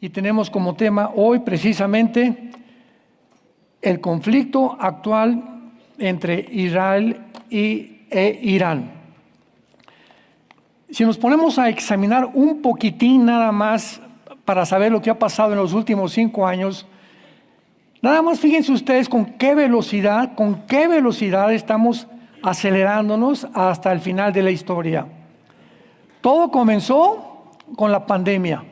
y tenemos como tema hoy precisamente el conflicto actual entre Israel e Irán. Si nos ponemos a examinar un poquitín nada más para saber lo que ha pasado en los últimos 5 años, nada más fíjense ustedes con qué velocidad estamos acelerándonos hasta el final de la historia. Todo comenzó con la pandemia.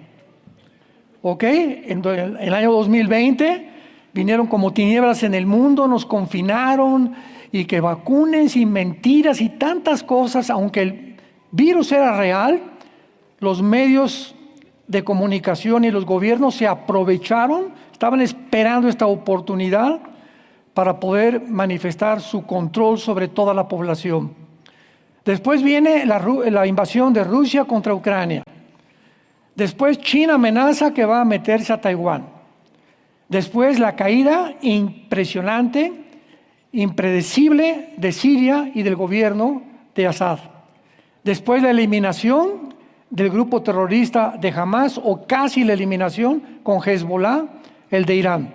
¿Ok? En el año 2020 vinieron como tinieblas en el mundo, nos confinaron y que vacunes y mentiras y tantas cosas. Aunque el virus era real, los medios de comunicación y los gobiernos se aprovecharon, estaban esperando esta oportunidad para poder manifestar su control sobre toda la población. Después viene la invasión de Rusia contra Ucrania. Después China amenaza que va a meterse a Taiwán. Después la caída impresionante, impredecible de Siria y del gobierno de Assad. Después la eliminación del grupo terrorista de Hamas, o casi la eliminación con Hezbollah, el de Irán.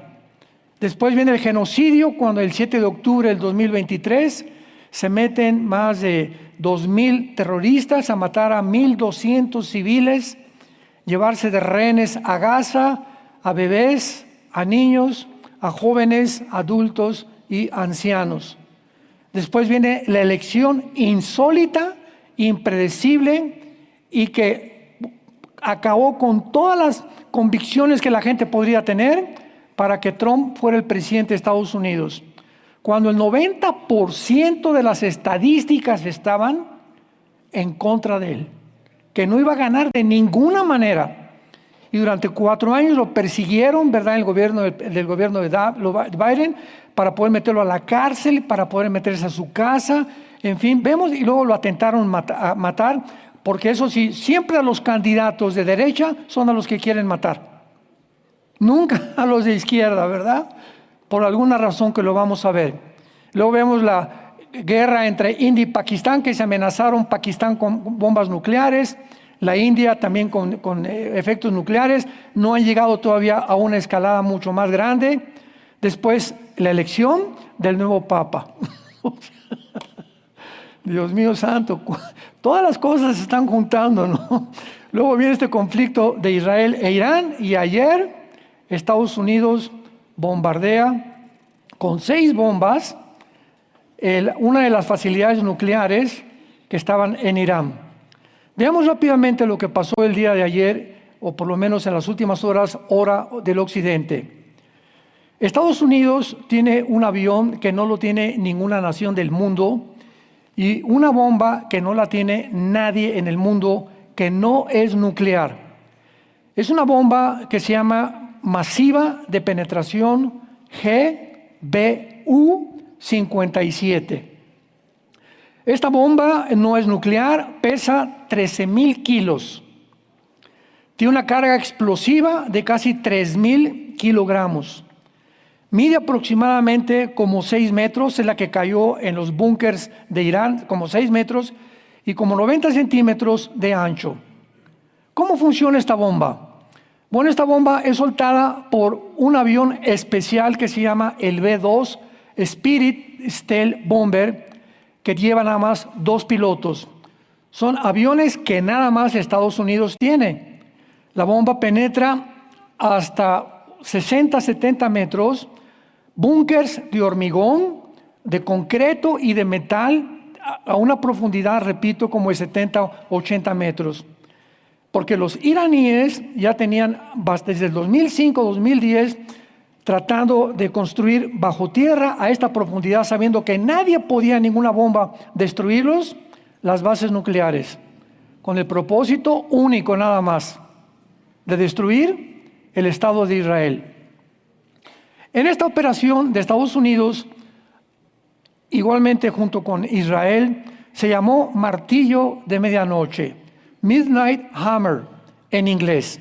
Después viene el genocidio, cuando el 7 de octubre del 2023 se meten más de 2,000 terroristas a matar a 1,200 civiles, llevarse de rehenes a Gaza, a bebés, a niños, a jóvenes, adultos y ancianos. Después viene la elección insólita, impredecible y que acabó con todas las convicciones que la gente podría tener para que Trump fuera el presidente de Estados Unidos. Cuando el 90% de las estadísticas estaban en contra de él, que no iba a ganar de ninguna manera. Y durante 4 años lo persiguieron, ¿verdad?, el gobierno del gobierno de Biden, para poder meterlo a la cárcel, para poder meterse a su casa, en fin, vemos, y luego lo atentaron a matar, porque eso sí, siempre a los candidatos de derecha son a los que quieren matar. Nunca a los de izquierda, ¿verdad? Por alguna razón que lo vamos a ver. Luego vemos la guerra entre India y Pakistán, que se amenazaron Pakistán con bombas nucleares, la India también con efectos nucleares. No han llegado todavía a una escalada mucho más grande. Después la elección del nuevo Papa. Dios mío santo, todas las cosas se están juntando, ¿no? Luego viene este conflicto de Israel e Irán, y ayer Estados Unidos bombardea con 6 bombas una de las facilidades nucleares que estaban en Irán. Veamos rápidamente lo que pasó el día de ayer, o por lo menos en las últimas horas, hora del occidente. Estados Unidos tiene un avión que no lo tiene ninguna nación del mundo, y una bomba que no la tiene nadie en el mundo, que no es nuclear. Es una bomba que se llama masiva de penetración GBU-57. Esta bomba no es nuclear, pesa 13,000 kilos. Tiene una carga explosiva de casi 3,000 kilogramos. Mide aproximadamente como 6 metros, es la que cayó en los búnkers de Irán, como 6 metros, y como 90 centímetros de ancho. ¿Cómo funciona esta bomba? Bueno, esta bomba es soltada por un avión especial que se llama el B-2 Spirit Stealth Bomber, que lleva nada más 2 pilotos. Son aviones que nada más Estados Unidos tiene. La bomba penetra hasta 60-70 metros, búnkers de hormigón, de concreto y de metal a una profundidad, repito, como de 70-80 metros. Porque los iraníes ya tenían desde el 2005-2010 tratando de construir bajo tierra a esta profundidad, sabiendo que nadie podía, ninguna bomba, destruirlos, las bases nucleares, con el propósito único nada más, de destruir el Estado de Israel. En esta operación de Estados Unidos, igualmente junto con Israel, se llamó Martillo de Medianoche, Midnight Hammer en inglés.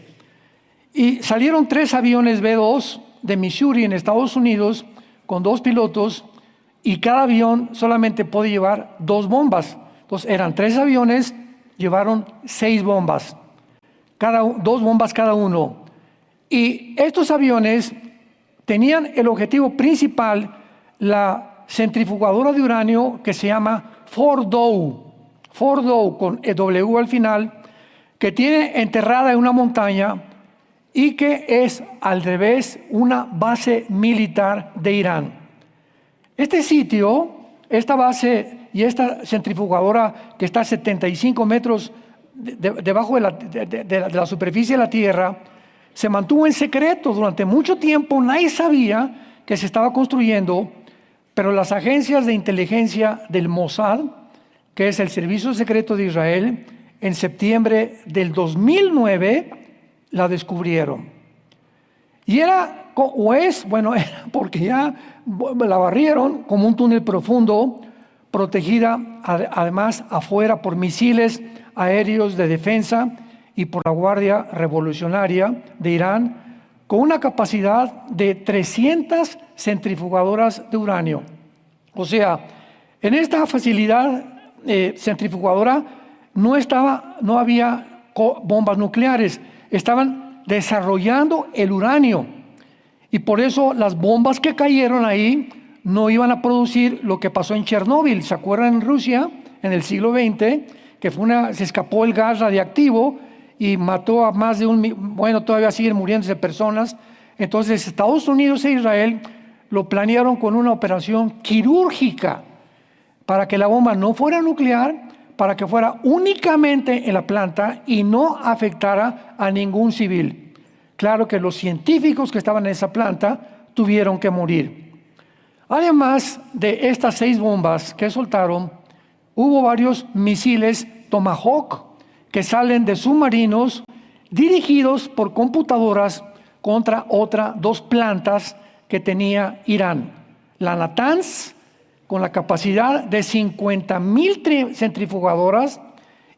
Y salieron 3 aviones B-2 de Missouri en Estados Unidos con 2 pilotos, y cada avión solamente puede llevar 2 bombas. Entonces eran 3 aviones, llevaron 6 bombas, 2 bombas cada uno. Y estos aviones tenían el objetivo principal, la centrifugadora de uranio que se llama Fordow, con W al final, que tiene enterrada en una montaña y que es al revés una base militar de Irán. Este sitio, esta base y esta centrifugadora que está a 75 metros debajo de la superficie de la Tierra, se mantuvo en secreto durante mucho tiempo. Nadie sabía que se estaba construyendo, pero las agencias de inteligencia del Mossad, que es el servicio secreto de Israel, en septiembre del 2009 la descubrieron. Y era porque ya la barrieron como un túnel profundo, protegida además afuera por misiles aéreos de defensa y por la Guardia Revolucionaria de Irán, con una capacidad de 300 centrifugadoras de uranio. O sea, en esta facilidad centrifugadora no había bombas nucleares, estaban desarrollando el uranio. Y por eso las bombas que cayeron ahí no iban a producir lo que pasó en Chernóbil. ¿Se acuerdan en Rusia en el siglo XX? Que se escapó el gas radiactivo y mató a más de todavía siguen muriéndose personas. Entonces Estados Unidos e Israel lo planearon con una operación quirúrgica para que la bomba no fuera nuclear, para que fuera únicamente en la planta y no afectara a ningún civil. Claro que los científicos que estaban en esa planta tuvieron que morir. Además de estas 6 bombas que soltaron, hubo varios misiles Tomahawk que salen de submarinos dirigidos por computadoras contra otras 2 plantas que tenía Irán. La Natanz, con la capacidad de 50,000 centrifugadoras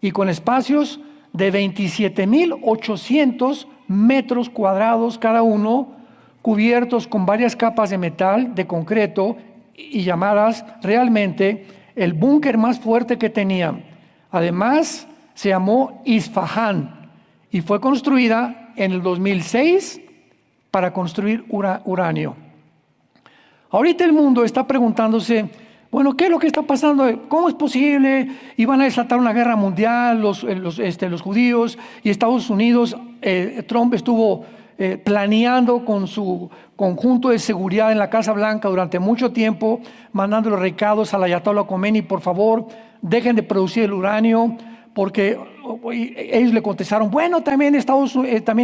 y con espacios de 27,800 metros cuadrados cada uno, cubiertos con varias capas de metal, de concreto, y llamadas realmente el búnker más fuerte que tenían. Además, se llamó Isfahán y fue construida en el 2006 para construir uranio. Ahorita el mundo está preguntándose, ¿qué es lo que está pasando? ¿Cómo es posible? Iban a desatar una guerra mundial los judíos y Estados Unidos. Trump estuvo planeando con su conjunto de seguridad en la Casa Blanca durante mucho tiempo, mandando los recados al Ayatollah Khomeini: por favor, dejen de producir el uranio, porque ellos le contestaron, también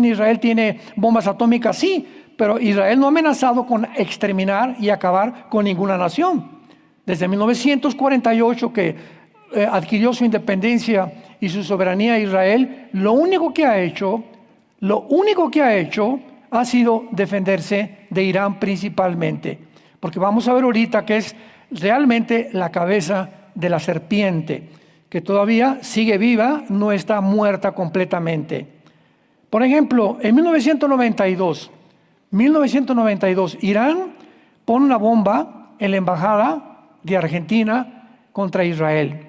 Israel tiene bombas atómicas, sí, pero Israel no ha amenazado con exterminar y acabar con ninguna nación. Desde 1948 que adquirió su independencia y su soberanía Israel, lo único que ha hecho ha sido defenderse de Irán principalmente, porque vamos a ver ahorita que es realmente la cabeza de la serpiente, que todavía sigue viva, no está muerta completamente. Por ejemplo, en 1992, Irán pone una bomba en la embajada de Argentina contra Israel.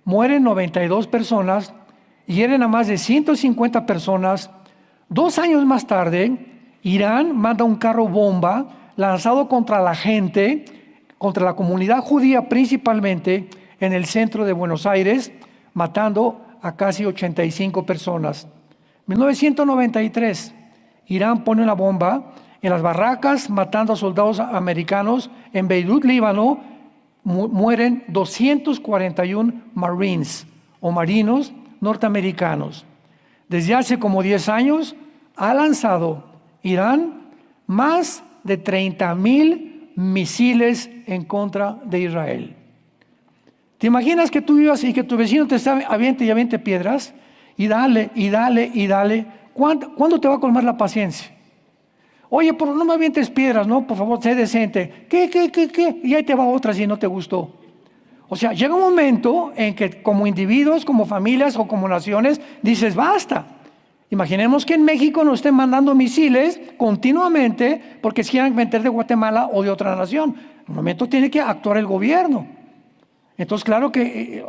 Mueren 92 personas, hieren a más de 150 personas. 2 años más tarde, Irán manda un carro bomba lanzado contra la gente, contra la comunidad judía principalmente, en el centro de Buenos Aires, matando a casi 85 personas. 1993, Irán pone una bomba en las barracas, matando a soldados americanos. En Beirut, Líbano, mueren 241 Marines o marinos norteamericanos. Desde hace como 10 años ha lanzado Irán más de 30,000 misiles en contra de Israel. ¿Te imaginas que tú vivas y que tu vecino te aviente y aviente piedras? Y dale. ¿Cuándo te va a colmar la paciencia? Oye, no me avientes piedras, ¿no? Por favor, sé decente. ¿Qué? Y ahí te va otra si no te gustó. O sea, llega un momento en que como individuos, como familias o como naciones, dices, basta. Imaginemos que en México nos estén mandando misiles continuamente porque se quieran meter de Guatemala o de otra nación. En un momento tiene que actuar el gobierno. Entonces, claro que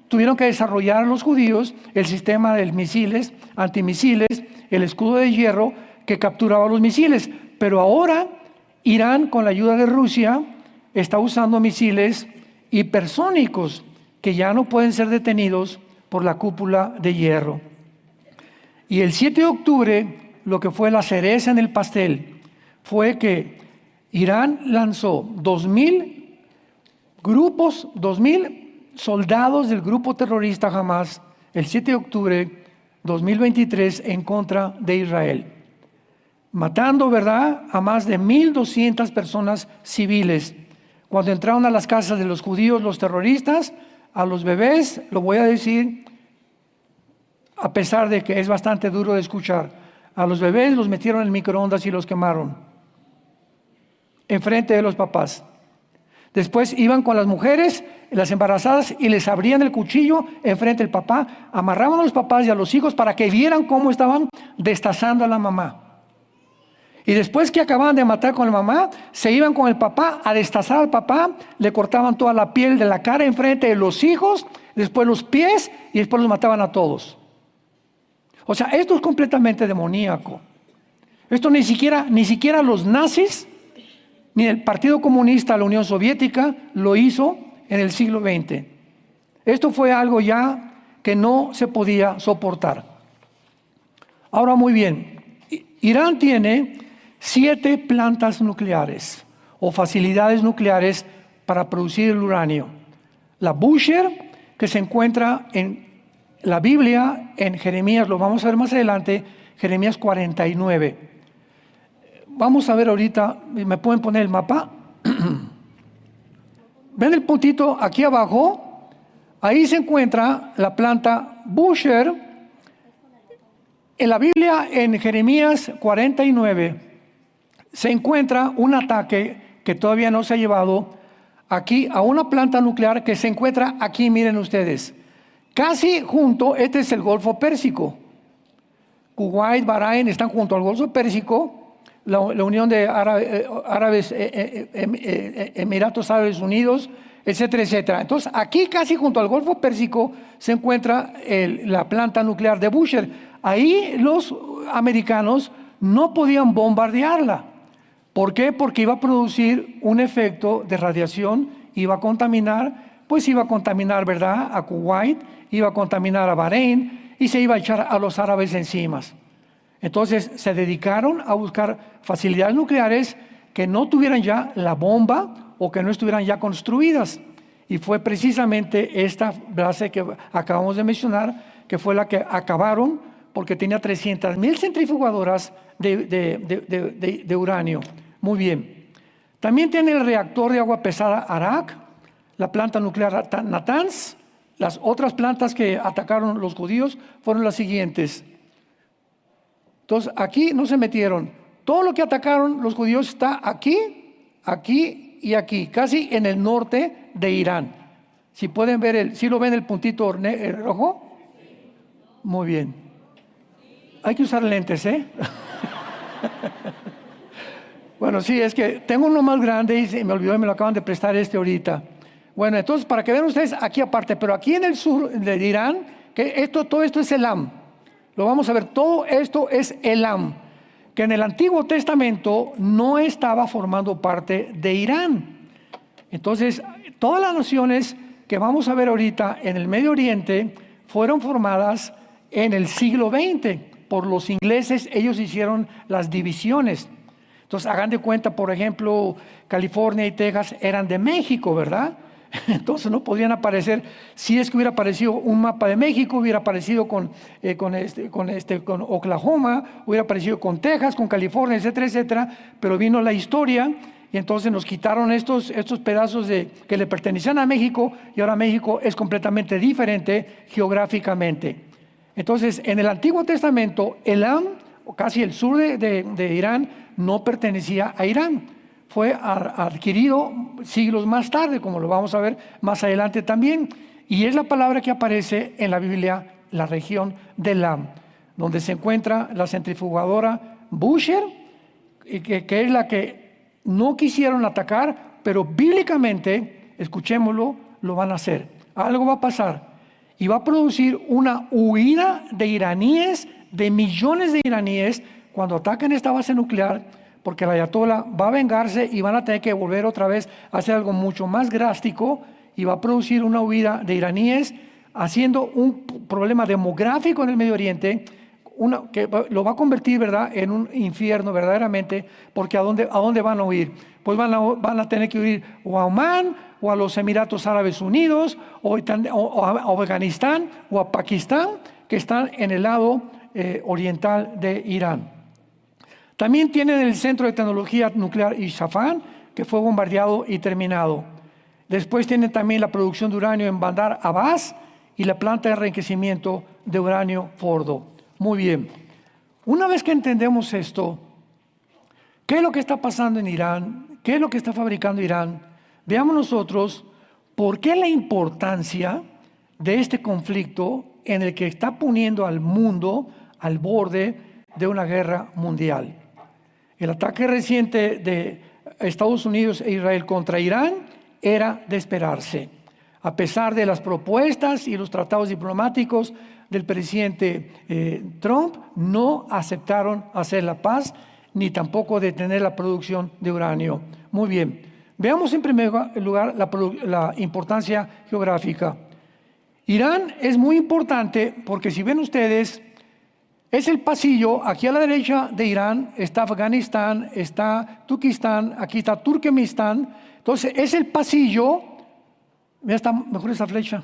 tuvieron que desarrollar los judíos el sistema de misiles, antimisiles, el escudo de hierro, que capturaba los misiles. Pero ahora Irán, con la ayuda de Rusia, está usando misiles hipersónicos que ya no pueden ser detenidos por la cúpula de hierro. Y el 7 de octubre, lo que fue la cereza en el pastel, fue que Irán lanzó 2,000 grupos, 2,000 soldados del grupo terrorista Hamas, el 7 de octubre 2023, en contra de Israel, matando, ¿verdad?, a más de 1,200 personas civiles. Cuando entraron a las casas de los judíos, los terroristas, a los bebés, lo voy a decir, a pesar de que es bastante duro de escuchar, a los bebés los metieron en el microondas y los quemaron enfrente de los papás. Después iban con las mujeres, las embarazadas, y les abrían el cuchillo enfrente del papá, amarraban a los papás y a los hijos para que vieran cómo estaban destazando a la mamá. Y después que acababan de matar con la mamá, se iban con el papá a destazar al papá, le cortaban toda la piel de la cara enfrente de los hijos, después los pies, y después los mataban a todos. O sea, esto es completamente demoníaco. Esto ni siquiera los nazis, ni el Partido Comunista de la Unión Soviética lo hizo en el siglo XX. Esto fue algo ya que no se podía soportar. Ahora, muy bien, Irán tiene 7 plantas nucleares o facilidades nucleares para producir el uranio. La Bushehr, que se encuentra en la Biblia, en Jeremías, lo vamos a ver más adelante, Jeremías 49. Vamos a ver ahorita, ¿me pueden poner el mapa? ¿Ven el puntito aquí abajo? Ahí se encuentra la planta Bushehr. En la Biblia, en Jeremías 49, se encuentra un ataque que todavía no se ha llevado aquí a una planta nuclear que se encuentra aquí, miren ustedes, casi junto. Este es el Golfo Pérsico. Kuwait, Bahrein están junto al Golfo Pérsico. La Unión de Emiratos Árabes Unidos, etcétera, etcétera. Entonces, aquí casi junto al Golfo Pérsico se encuentra la planta nuclear de Bushehr. Ahí los americanos no podían bombardearla. ¿Por qué? Porque iba a producir un efecto de radiación, iba a contaminar, ¿verdad?, a Kuwait, iba a contaminar a Bahrein y se iba a echar a los árabes encima. Entonces se dedicaron a buscar facilidades nucleares que no tuvieran ya la bomba o que no estuvieran ya construidas. Y fue precisamente esta base que acabamos de mencionar, que fue la que acabaron, porque tenía 300,000 centrifugadoras de uranio. Muy bien. También tiene el reactor de agua pesada Arak, la planta nuclear Natanz. Las otras plantas que atacaron los judíos fueron las siguientes. Entonces, aquí no se metieron. Todo lo que atacaron los judíos está aquí, aquí y aquí, casi en el norte de Irán. Si pueden ver, ¿sí lo ven el puntito rojo? Muy bien. Hay que usar lentes, ¿eh? Bueno, sí, es que tengo uno más grande y se me olvidó y me lo acaban de prestar ahorita. Bueno, entonces, para que vean ustedes aquí aparte, pero aquí en el sur de Irán, que todo esto es Elam. Lo vamos a ver, todo esto es Elam, que en el Antiguo Testamento no estaba formando parte de Irán. Entonces, todas las naciones que vamos a ver ahorita en el Medio Oriente fueron formadas en el siglo XX por los ingleses. Ellos hicieron las divisiones. Entonces, hagan de cuenta, por ejemplo, California y Texas eran de México, ¿verdad? Entonces no podrían aparecer. Si es que hubiera aparecido un mapa de México, hubiera aparecido con Oklahoma, hubiera aparecido con Texas, con California, etcétera, etcétera. Pero vino la historia y entonces nos quitaron estos pedazos que le pertenecían a México, y ahora México es completamente diferente geográficamente. Entonces, en el Antiguo Testamento, Elam, o casi el sur de Irán, no pertenecía a Irán. Fue adquirido siglos más tarde, como lo vamos a ver más adelante también. Y es la palabra que aparece en la Biblia, la región de Elam, donde se encuentra la centrifugadora Bushehr, que es la que no quisieron atacar, pero bíblicamente, escuchémoslo, lo van a hacer. Algo va a pasar y va a producir una huida de iraníes, de millones de iraníes, cuando ataquen esta base nuclear, porque el ayatolá va a vengarse y van a tener que volver otra vez a hacer algo mucho más drástico y va a producir una huida de iraníes, haciendo un problema demográfico en el Medio Oriente, que lo va a convertir, ¿verdad?, en un infierno verdaderamente, porque ¿a dónde van a huir? Pues van a tener que huir o a Omán, o a los Emiratos Árabes Unidos, o a Afganistán, o a Pakistán, que están en el lado oriental de Irán. También tienen el Centro de Tecnología Nuclear Isfahan, que fue bombardeado y terminado. Después tienen también la producción de uranio en Bandar Abbas y la planta de enriquecimiento de uranio Fordo. Muy bien. Una vez que entendemos esto, ¿qué es lo que está pasando en Irán? ¿Qué es lo que está fabricando Irán? Veamos nosotros por qué la importancia de este conflicto en el que está poniendo al mundo al borde de una guerra mundial. El ataque reciente de Estados Unidos e Israel contra Irán era de esperarse. A pesar de las propuestas y los tratados diplomáticos del presidente Trump, no aceptaron hacer la paz ni tampoco detener la producción de uranio. Muy bien, veamos en primer lugar la importancia geográfica. Irán es muy importante porque si ven ustedes, es el pasillo, aquí a la derecha de Irán está Afganistán, está Turquistán, aquí está Turkmenistán. Entonces es el pasillo, mira, está mejor esa flecha.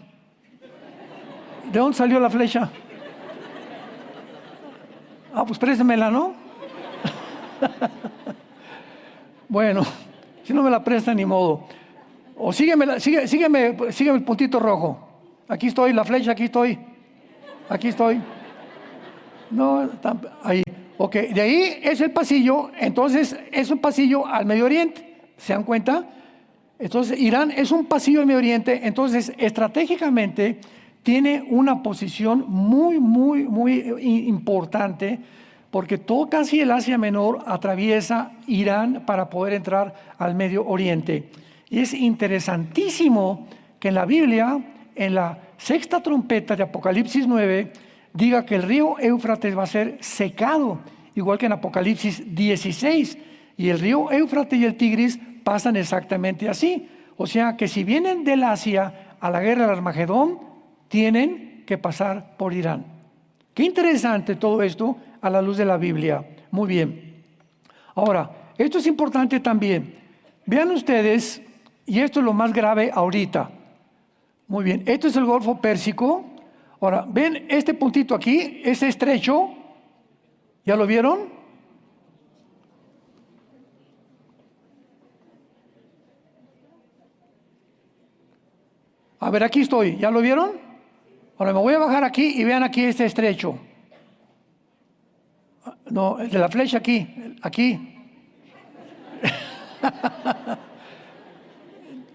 ¿De dónde salió la flecha? Pues préstemela, ¿no? Bueno, si no me la prestan, ni modo. O sígueme el puntito rojo. Aquí estoy, la flecha, aquí estoy. Aquí estoy. No, ahí. Ok, de ahí es el pasillo, entonces es un pasillo al Medio Oriente. ¿Se dan cuenta? Entonces, Irán es un pasillo al Medio Oriente, entonces estratégicamente tiene una posición muy, muy, muy importante, porque todo casi el Asia Menor atraviesa Irán para poder entrar al Medio Oriente. Y es interesantísimo que en la Biblia, en la sexta trompeta de Apocalipsis 9, diga que el río Éufrates va a ser secado, igual que en Apocalipsis 16. Y el río Éufrates y el Tigris pasan exactamente así. O sea que si vienen del Asia a la guerra del Armagedón, tienen que pasar por Irán. Qué interesante todo esto a la luz de la Biblia. Muy bien. Ahora, esto es importante también. Vean ustedes, y esto es lo más grave ahorita. Muy bien, esto es el Golfo Pérsico. Ahora, ven este puntito aquí, ese estrecho. ¿Ya lo vieron? A ver, aquí estoy. ¿Ya lo vieron? Ahora me voy a bajar aquí y vean aquí este estrecho. No, el de la flecha aquí. Aquí.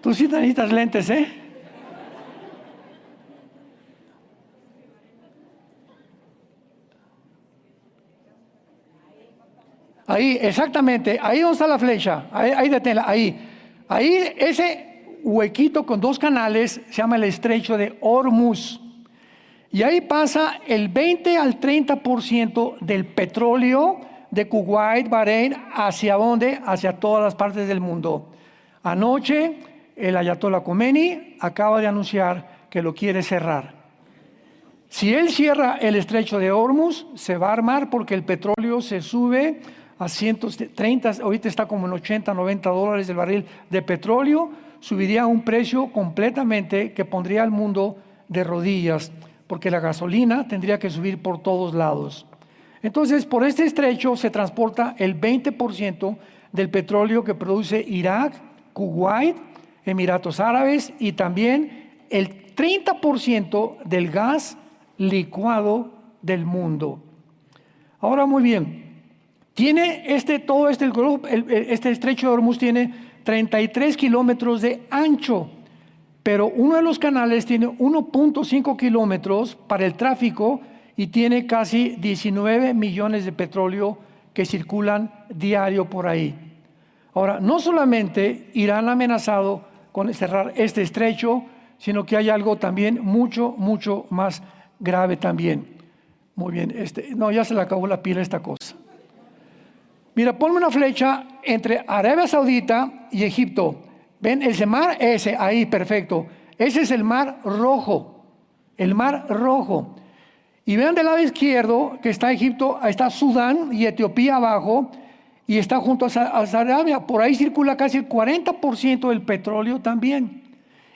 Tú sí necesitas lentes, ¿eh? Ahí, exactamente. Ahí donde está la flecha. Ahí deténla. Ahí. Ahí, ese huequito con dos canales se llama el estrecho de Hormuz. Y ahí pasa el 20 al 30% del petróleo de Kuwait, Bahrein, ¿hacia dónde? Hacia todas las partes del mundo. Anoche, el ayatolá Khomeini acaba de anunciar que lo quiere cerrar. Si él cierra el estrecho de Hormuz, se va a armar porque el petróleo se sube a 130, ahorita está como en 80, 90 dólares el barril de petróleo, subiría a un precio completamente que pondría al mundo de rodillas, porque la gasolina tendría que subir por todos lados. Entonces, por este estrecho se transporta el 20% del petróleo que produce Irak, Kuwait, Emiratos Árabes y también el 30% del gas licuado del mundo. Ahora, muy bien, tiene este estrecho de Hormuz tiene 33 kilómetros de ancho, pero uno de los canales tiene 1.5 kilómetros para el tráfico y tiene casi 19 millones de petróleo que circulan diario por ahí. Ahora, no solamente Irán ha amenazado con cerrar este estrecho, sino que hay algo también mucho, mucho más grave también. Muy bien, no, ya se le acabó la pila a esta cosa. Mira, ponme una flecha entre Arabia Saudita y Egipto. ¿Ven ese mar? Ese, ahí, perfecto. Ese es el Mar Rojo. El Mar Rojo. Y vean del lado izquierdo que está Egipto, ahí está Sudán y Etiopía abajo, y está junto a Arabia. Por ahí circula casi el 40% del petróleo también.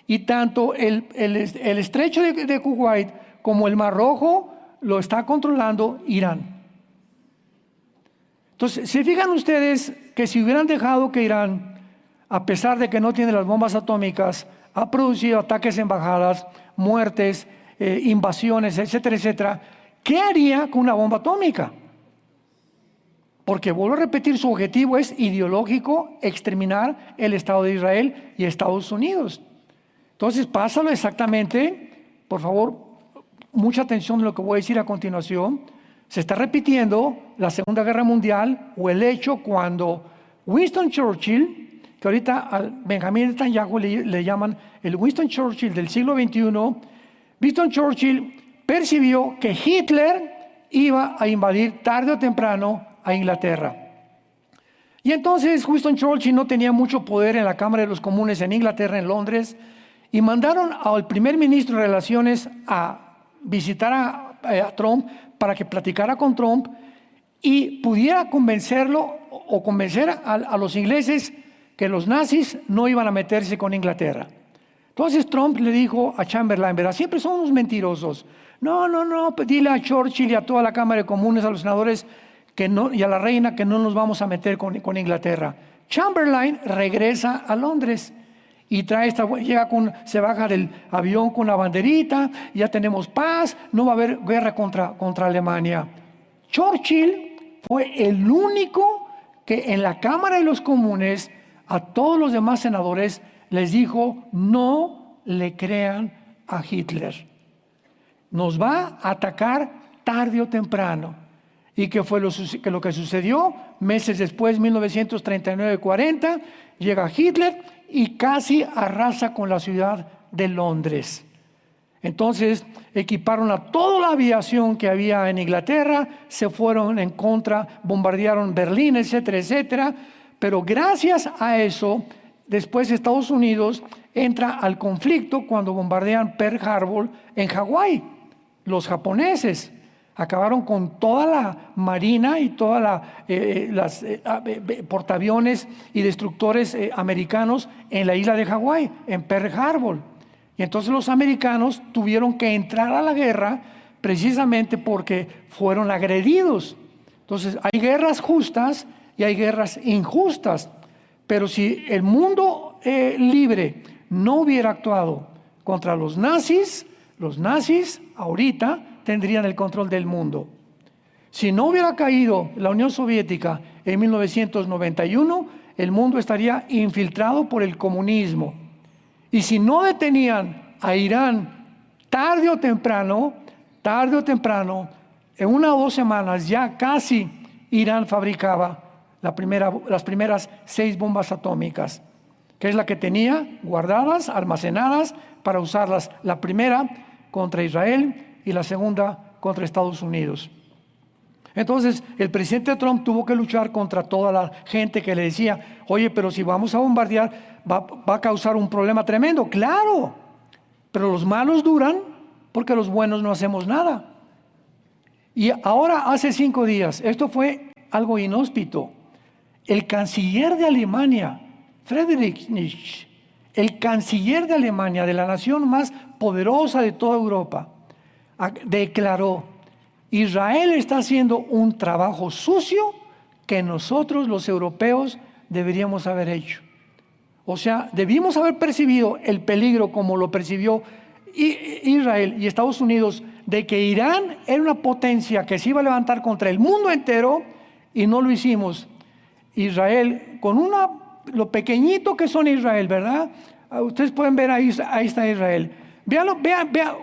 Y tanto el estrecho de Kuwait como el Mar Rojo lo está controlando Irán. Entonces, ¿se fijan ustedes que si hubieran dejado que Irán, a pesar de que no tiene las bombas atómicas, ha producido ataques en embajadas, muertes, invasiones, etcétera, etcétera, ¿qué haría con una bomba atómica? Porque, vuelvo a repetir, su objetivo es ideológico, exterminar el Estado de Israel y Estados Unidos. Entonces, pásalo exactamente, por favor, mucha atención en lo que voy a decir a continuación. Se está repitiendo la Segunda Guerra Mundial o el hecho cuando Winston Churchill, que ahorita al Benjamin Netanyahu le llaman el Winston Churchill del siglo XXI, Winston Churchill percibió que Hitler iba a invadir tarde o temprano a Inglaterra. Y entonces Winston Churchill no tenía mucho poder en la Cámara de los Comunes en Inglaterra, en Londres, y mandaron al primer ministro de Relaciones a visitar a Trump para que platicara con Trump y pudiera convencerlo o convencer a los ingleses que los nazis no iban a meterse con Inglaterra. Entonces Trump le dijo a Chamberlain, ¿verdad? Siempre son unos mentirosos. No, dile a Churchill y a toda la Cámara de Comunes, a los senadores que no, y a la reina que no nos vamos a meter con Inglaterra. Chamberlain regresa a Londres y se baja del avión con una banderita, ya tenemos paz, no va a haber guerra contra Alemania. Churchill fue el único que en la Cámara de los Comunes a todos los demás senadores les dijo: no le crean a Hitler. Nos va a atacar tarde o temprano. ¿Y qué fue lo que sucedió? Meses después, 1939-40, llega Hitler y casi arrasa con la ciudad de Londres. Entonces equiparon a toda la aviación que había en Inglaterra, se fueron en contra, bombardearon Berlín, etcétera, etcétera. Pero gracias a eso, después Estados Unidos entra al conflicto cuando bombardean Pearl Harbor en Hawái. Los japoneses acabaron con toda la marina y todas las portaaviones y destructores americanos en la isla de Hawái, en Pearl Harbor. Y entonces los americanos tuvieron que entrar a la guerra precisamente porque fueron agredidos. Entonces hay guerras justas y hay guerras injustas. Pero si el mundo libre no hubiera actuado contra los nazis ahorita tendrían el control del mundo. Si no hubiera caído la Unión Soviética en 1991, el mundo estaría infiltrado por el comunismo. Y si no detenían a Irán tarde o temprano, en 1 o 2 semanas ya casi Irán fabricaba las primeras 6 bombas atómicas, que es la que tenía guardadas, almacenadas para usarlas. La primera contra Israel y la segunda contra Estados Unidos. Entonces el presidente Trump tuvo que luchar contra toda la gente que le decía: oye, pero si vamos a bombardear va a causar un problema tremendo. Claro, pero los malos duran porque los buenos no hacemos nada. Y ahora, hace 5 días, esto fue algo inhóspito. El canciller de Alemania, Friedrich Nietzsche, el canciller de Alemania, de la nación más poderosa de toda Europa, declaró: Israel está haciendo un trabajo sucio que nosotros los europeos deberíamos haber hecho. O sea, debimos haber percibido el peligro como lo percibió Israel y Estados Unidos, de que Irán era una potencia que se iba a levantar contra el mundo entero, y no lo hicimos. Israel, lo pequeñito que son Israel, ¿verdad? Ustedes pueden ver ahí está Israel. Vean,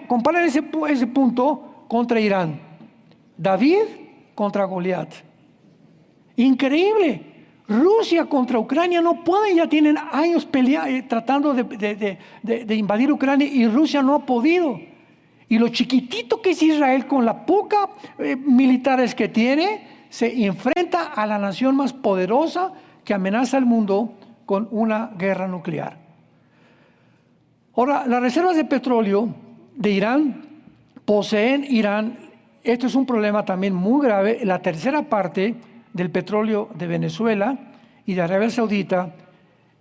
comparen ese punto contra Irán. David contra Goliat. Increíble. Rusia contra Ucrania no pueden, ya tienen años tratando de invadir Ucrania, y Rusia no ha podido. Y lo chiquitito que es Israel, con la poca militares que tiene, se enfrenta a la nación más poderosa que amenaza al mundo con una guerra nuclear. Ahora, las reservas de petróleo de Irán poseen Irán, esto es un problema también muy grave, la tercera parte del petróleo de Venezuela y de Arabia Saudita,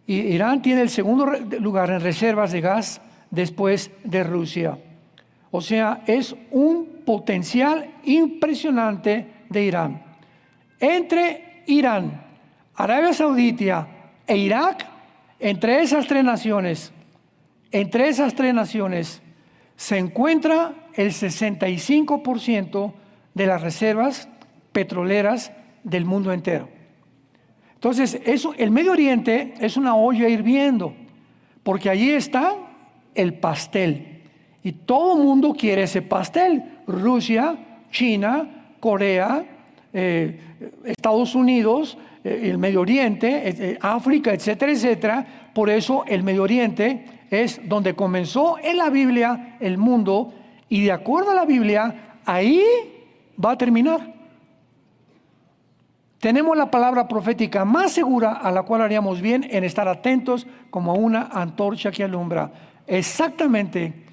y Irán tiene el segundo lugar en reservas de gas después de Rusia. O sea, es un potencial impresionante de Irán. Entre Irán, Arabia Saudita e Irak, entre esas tres naciones, se encuentra el 65% de las reservas petroleras del mundo entero. Entonces, el Medio Oriente es una olla hirviendo, porque allí está el pastel. Y todo el mundo quiere ese pastel. Rusia, China, Corea, Estados Unidos, el Medio Oriente, África, etcétera, etcétera. Por eso el Medio Oriente es donde comenzó en la Biblia el mundo, y de acuerdo a la Biblia, ahí va a terminar. Tenemos la palabra profética más segura, a la cual haríamos bien en estar atentos como una antorcha que alumbra. Exactamente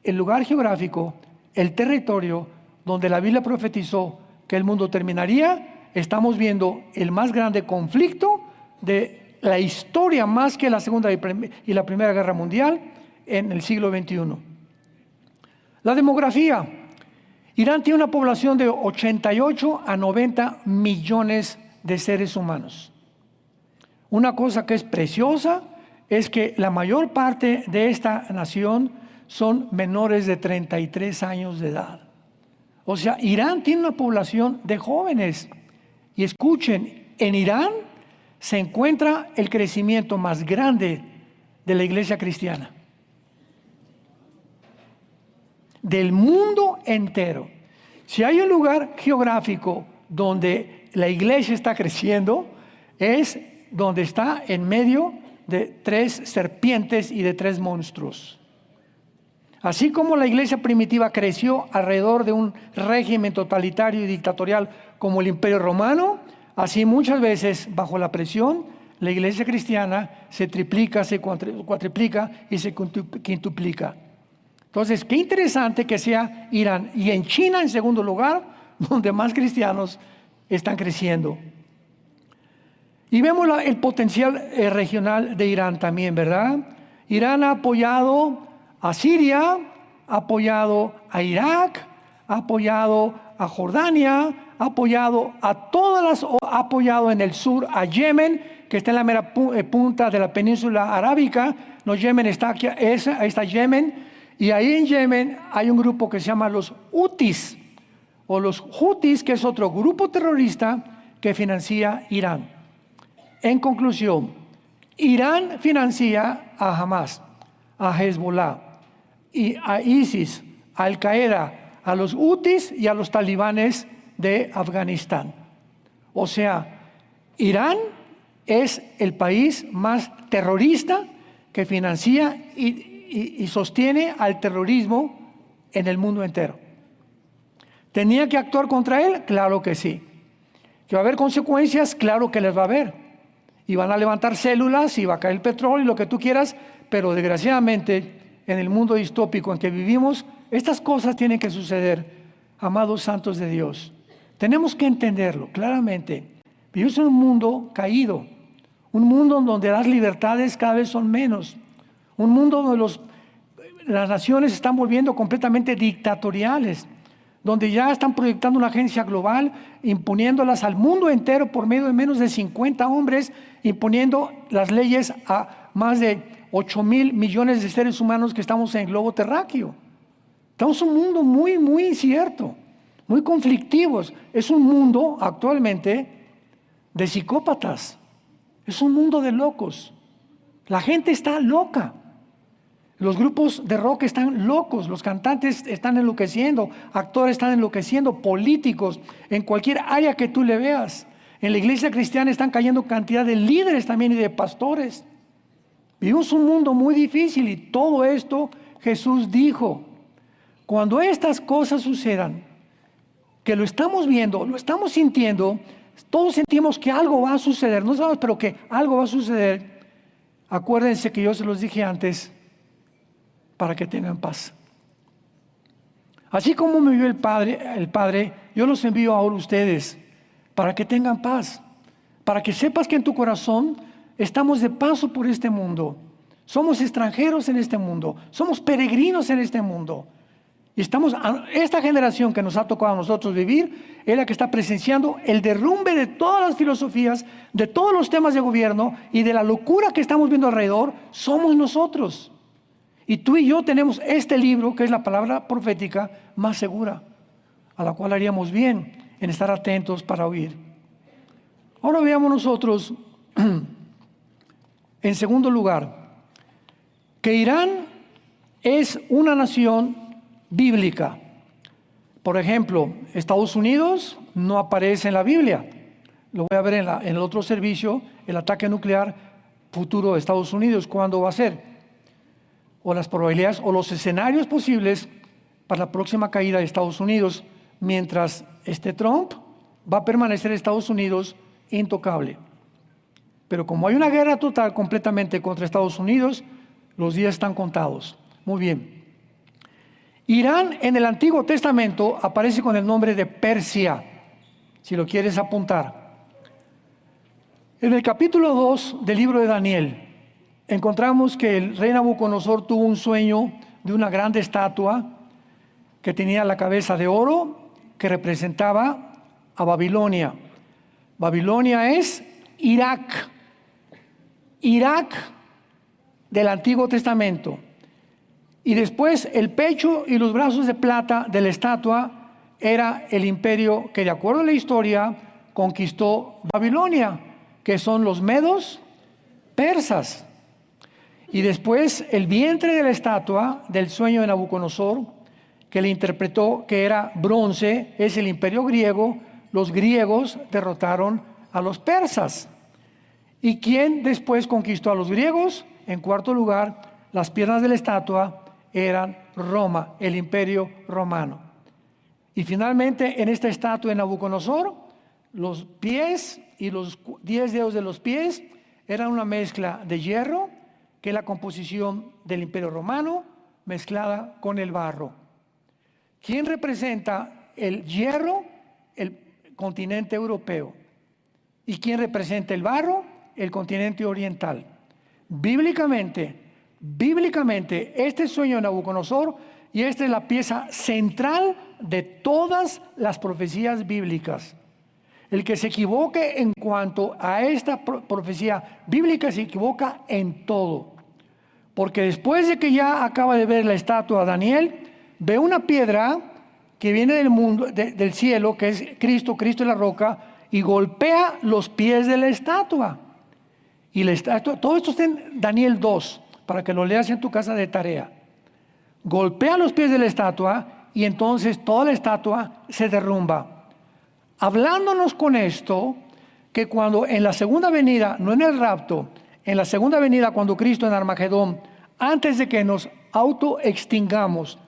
el lugar geográfico, el territorio donde la Biblia profetizó que el mundo terminaría. Estamos viendo el más grande conflicto de la historia, más que la Segunda y la Primera Guerra Mundial, en el siglo XXI. La demografía. Irán tiene una población de 88 a 90 millones de seres humanos. Una cosa que es preciosa es que la mayor parte de esta nación son menores de 33 años de edad. O sea, Irán tiene una población de jóvenes. Y escuchen, en Irán se encuentra el crecimiento más grande de la iglesia cristiana del mundo entero. Si hay un lugar geográfico donde la iglesia está creciendo, es donde está en medio de 3 serpientes y de 3 monstruos. Así como la iglesia primitiva creció alrededor de un régimen totalitario y dictatorial como el Imperio Romano, así muchas veces bajo la presión la iglesia cristiana se triplica, se cuatriplica y se quintuplica. Entonces, qué interesante que sea Irán. Y en China, en segundo lugar, donde más cristianos están creciendo. Y vemos el potencial regional de Irán también, ¿verdad? Irán ha apoyado a Siria, ha apoyado a Irak, ha apoyado a Jordania, ha apoyado ha apoyado en el sur a Yemen, que está en la mera punta de la península arábica. No, Yemen está aquí, ahí está Yemen. Y ahí en Yemen hay un grupo que se llama los Hutis, o los Hutis, que es otro grupo terrorista que financia Irán. En conclusión, Irán financia a Hamas, a Hezbollah, y a ISIS, a Al-Qaeda, a los Hutis y a los talibanes de Afganistán. O sea, Irán es el país más terrorista que financia y sostiene al terrorismo en el mundo entero. ¿Tenía que actuar contra él? Claro que sí. ¿Que va a haber consecuencias? Claro que les va a haber. Y van a levantar células y va a caer el petróleo y lo que tú quieras, pero desgraciadamente en el mundo distópico en que vivimos, estas cosas tienen que suceder, amados santos de Dios. Tenemos que entenderlo claramente. Vivimos en un mundo caído, un mundo donde las libertades cada vez son menos. Un mundo donde las naciones se están volviendo completamente dictatoriales, donde ya están proyectando una agencia global, imponiéndolas al mundo entero por medio de menos de 50 hombres, imponiendo las leyes a más de 8,000 millones de seres humanos que estamos en el globo terráqueo. Estamos en un mundo muy, muy incierto, muy conflictivos. Es un mundo actualmente de psicópatas, es un mundo de locos. La gente está loca. Los grupos de rock están locos, los cantantes están enloqueciendo, actores están enloqueciendo, políticos, en cualquier área que tú le veas. En la iglesia cristiana están cayendo cantidad de líderes también y de pastores. Vivimos un mundo muy difícil y todo esto Jesús dijo. Cuando estas cosas sucedan, que lo estamos viendo, lo estamos sintiendo, todos sentimos que algo va a suceder, no sabemos, pero que algo va a suceder. Acuérdense que yo se los dije antes, para que tengan paz. Así como me envió el Padre, yo los envío ahora a ustedes, para que tengan paz, para que sepas que en tu corazón estamos de paso por este mundo, somos extranjeros en este mundo, somos peregrinos en este mundo. Y esta generación que nos ha tocado a nosotros vivir, es la que está presenciando el derrumbe de todas las filosofías, de todos los temas de gobierno y de la locura que estamos viendo alrededor, somos nosotros. Y tú y yo tenemos este libro, que es la palabra profética más segura, a la cual haríamos bien en estar atentos para oír. Ahora veamos nosotros, en segundo lugar, que Irán es una nación bíblica. Por ejemplo, Estados Unidos no aparece en la Biblia. Lo voy a ver en el otro servicio, el ataque nuclear futuro de Estados Unidos, ¿cuándo va a ser? O las probabilidades o los escenarios posibles para la próxima caída de Estados Unidos, mientras Trump va a permanecer en Estados Unidos intocable. Pero como hay una guerra total completamente contra Estados Unidos, los días están contados. Muy bien. Irán en el Antiguo Testamento aparece con el nombre de Persia, si lo quieres apuntar. En el capítulo 2 del libro de Daniel, encontramos que el rey Nabucodonosor tuvo un sueño de una grande estatua que tenía la cabeza de oro, que representaba a Babilonia. Babilonia es Irak. Irak del Antiguo Testamento. Y después el pecho y los brazos de plata de la estatua era el imperio que, de acuerdo a la historia, conquistó Babilonia, que son los medos persas. Y después el vientre de la estatua del sueño de Nabucodonosor, que le interpretó que era bronce, es el imperio griego. Los griegos derrotaron a los persas. ¿Y quién después conquistó a los griegos? En cuarto lugar, las piernas de la estatua eran Roma, el imperio romano. Y finalmente, en esta estatua de Nabucodonosor, los pies y los 10 dedos de los pies eran una mezcla de hierro, que es la composición del imperio romano, mezclada con el barro. ¿Quién representa el hierro? El continente europeo. ¿Y quién representa el barro? El continente oriental. Bíblicamente, este sueño de Nabucodonosor, y esta es la pieza central de todas las profecías bíblicas. El que se equivoque en cuanto a esta profecía bíblica se equivoca en todo. Porque después de que ya acaba de ver la estatua de Daniel, ve una piedra que viene del mundo, del cielo, que es Cristo es la roca, y golpea los pies de la estatua. Y la estatua, todo esto está en Daniel 2, para que lo leas en tu casa de tarea. Golpea los pies de la estatua y entonces toda la estatua se derrumba. Hablándonos con esto, que cuando en la segunda venida, no en el rapto, en la segunda venida cuando Cristo en Armagedón, antes de que nos autoextingamos,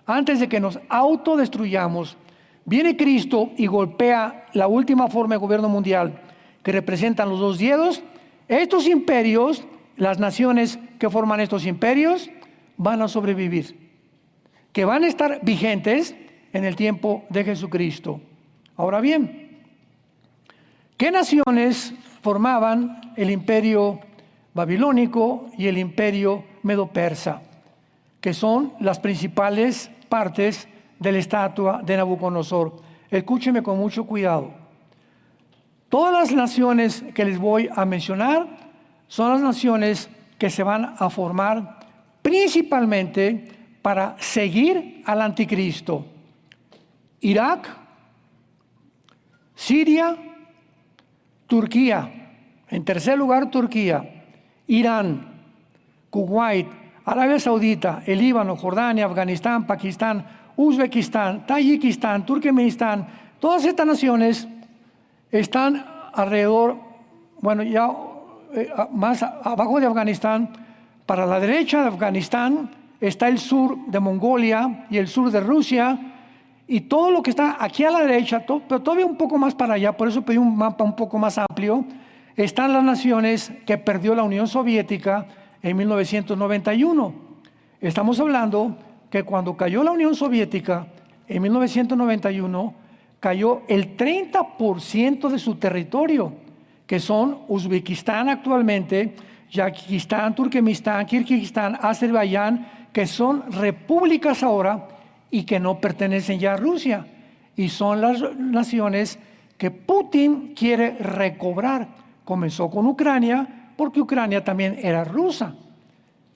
antes de que nos autodestruyamos, viene Cristo y golpea la última forma de gobierno mundial, que representan los 2 dedos. Estos imperios, las naciones que forman estos imperios, van a sobrevivir, que van a estar vigentes en el tiempo de Jesucristo. Ahora bien, ¿qué naciones formaban el imperio babilónico y el imperio medo-persa? Que son las principales partes de la estatua de Nabucodonosor. Escúcheme con mucho cuidado. Todas las naciones que les voy a mencionar son las naciones que se van a formar principalmente para seguir al anticristo. Irak, Siria, Turquía, en tercer lugar Turquía, Irán, Kuwait, Arabia Saudita, el Líbano, Jordania, Afganistán, Pakistán, Uzbekistán, Tayikistán, Turkmenistán. Todas estas naciones están alrededor, ya más abajo de Afganistán. Para la derecha de Afganistán está el sur de Mongolia y el sur de Rusia, y todo lo que está aquí a la derecha, pero todavía un poco más para allá, por eso pedí un mapa un poco más amplio, están las naciones que perdió la Unión Soviética en 1991. Estamos hablando que cuando cayó la Unión Soviética en 1991, cayó el 30% de su territorio, que son Uzbekistán actualmente, Yazquistán, Turkmenistán, Kirguistán, Azerbaiyán, que son repúblicas ahora y que no pertenecen ya a Rusia. Y son las naciones que Putin quiere recobrar. Comenzó con Ucrania, porque Ucrania también era rusa.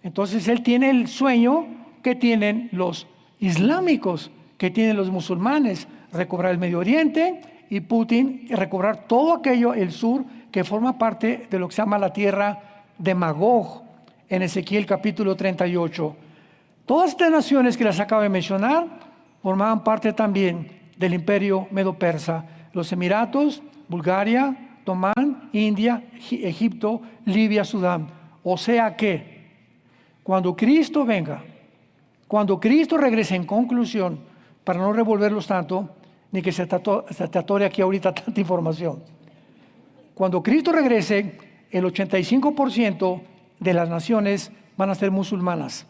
Entonces él tiene el sueño que tienen los islámicos, que tienen los musulmanes, recobrar el Medio Oriente, y Putin recobrar todo aquello, el sur, que forma parte de lo que se llama la tierra de Magog, en Ezequiel capítulo 38. Todas estas naciones que las acabo de mencionar formaban parte también del imperio medo-persa. Los Emiratos, Bulgaria, Omán, India, Egipto, Libia, Sudán. O sea que cuando Cristo venga, cuando Cristo regrese, en conclusión, para no revolverlos tanto, ni que se te atore aquí ahorita tanta información. Cuando Cristo regrese, el 85% de las naciones van a ser musulmanas.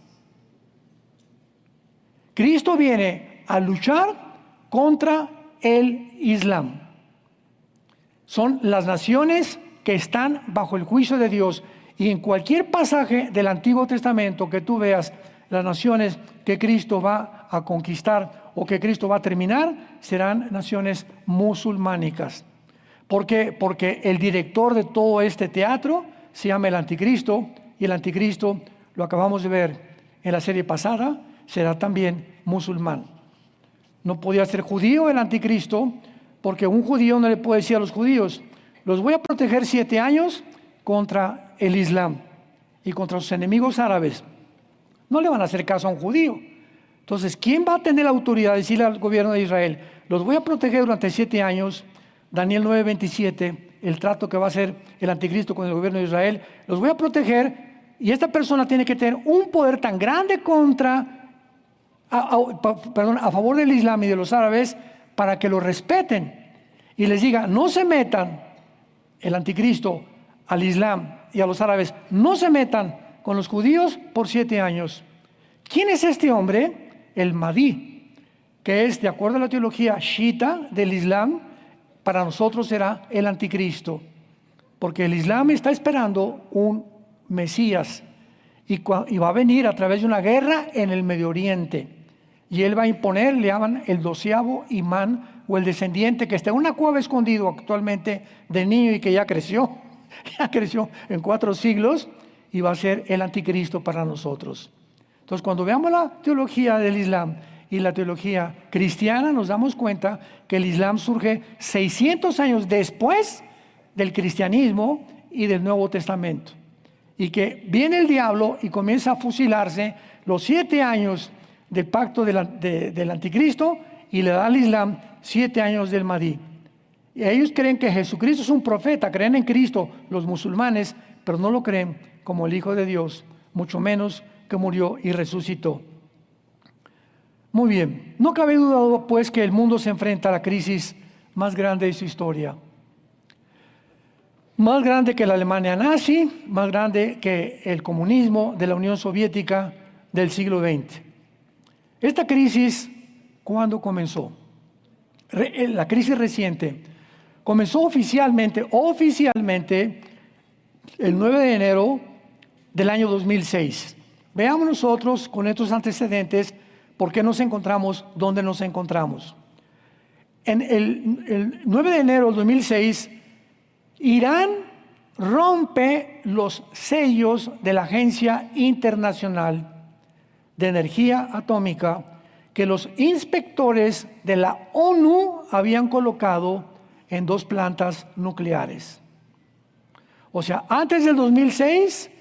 Cristo viene a luchar contra el Islam. Son las naciones que están bajo el juicio de Dios. Y en cualquier pasaje del Antiguo Testamento que tú veas, las naciones que Cristo va a conquistar o que Cristo va a terminar, serán naciones musulmánicas. ¿Por qué? Porque el director de todo este teatro se llama el Anticristo, y el Anticristo, lo acabamos de ver en la serie pasada, será también musulmán. No podía ser judío el Anticristo, porque un judío no le puede decir a los judíos: los voy a proteger 7 años contra el Islam y contra sus enemigos árabes. No le van a hacer caso a un judío. Entonces, ¿quién va a tener la autoridad de decirle al gobierno de Israel: los voy a proteger durante 7 años? Daniel 9:27, el trato que va a hacer el Anticristo con el gobierno de Israel: los voy a proteger, y esta persona tiene que tener un poder tan grande a favor del Islam y de los árabes, para que lo respeten y les diga: no se metan, el Anticristo, al Islam y a los árabes, no se metan con los judíos por 7 años. ¿Quién es este hombre? El Mahdi, que es, de acuerdo a la teología chiita del Islam, para nosotros será el Anticristo, porque el Islam está esperando un Mesías y va a venir a través de una guerra en el Medio Oriente, y él va a imponer, le llaman el 12º imán, o el descendiente, que está en una cueva escondido actualmente de niño y que ya creció en 4 siglos, y va a ser el Anticristo para nosotros. Entonces, cuando veamos la teología del Islam y la teología cristiana, nos damos cuenta que el Islam surge 600 años después del cristianismo y del Nuevo Testamento, y que viene el diablo y comienza a fusilarse los 7 años del pacto del Anticristo, y le da al Islam 7 años del Mahdi. Y ellos creen que Jesucristo es un profeta, creen en Cristo, los musulmanes, pero no lo creen como el Hijo de Dios, mucho menos que murió y resucitó. Muy bien, no cabe duda pues que el mundo se enfrenta a la crisis más grande de su historia. Más grande que la Alemania nazi, más grande que el comunismo de la Unión Soviética del siglo XX. Esta crisis, ¿cuándo comenzó? La crisis reciente comenzó oficialmente el 9 de enero del año 2006. Veamos nosotros con estos antecedentes por qué nos encontramos donde nos encontramos. En el 9 de enero del 2006, Irán rompe los sellos de la Agencia Internacional de Energía Atómica que los inspectores de la ONU habían colocado en 2 plantas nucleares. O sea, antes del 2006,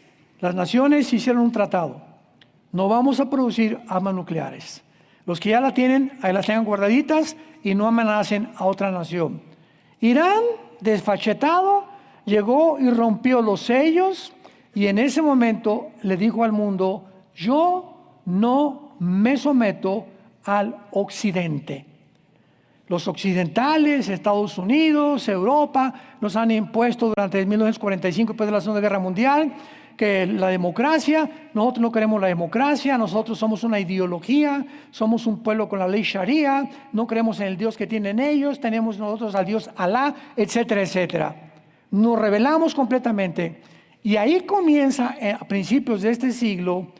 las naciones hicieron un tratado: no vamos a producir armas nucleares. Los que ya la tienen, ahí las tengan guardaditas y no amenacen a otra nación. Irán, desfachetado, llegó y rompió los sellos, y en ese momento le dijo al mundo: yo no me someto al occidente. Los occidentales, Estados Unidos, Europa, nos han impuesto durante 1945, después de la Segunda Guerra Mundial, que la democracia, nosotros no queremos la democracia, nosotros somos una ideología, somos un pueblo con la ley Sharia, no creemos en el Dios que tienen ellos, tenemos nosotros al Dios Alá, etcétera, etcétera. Nos rebelamos completamente y ahí comienza a principios de este siglo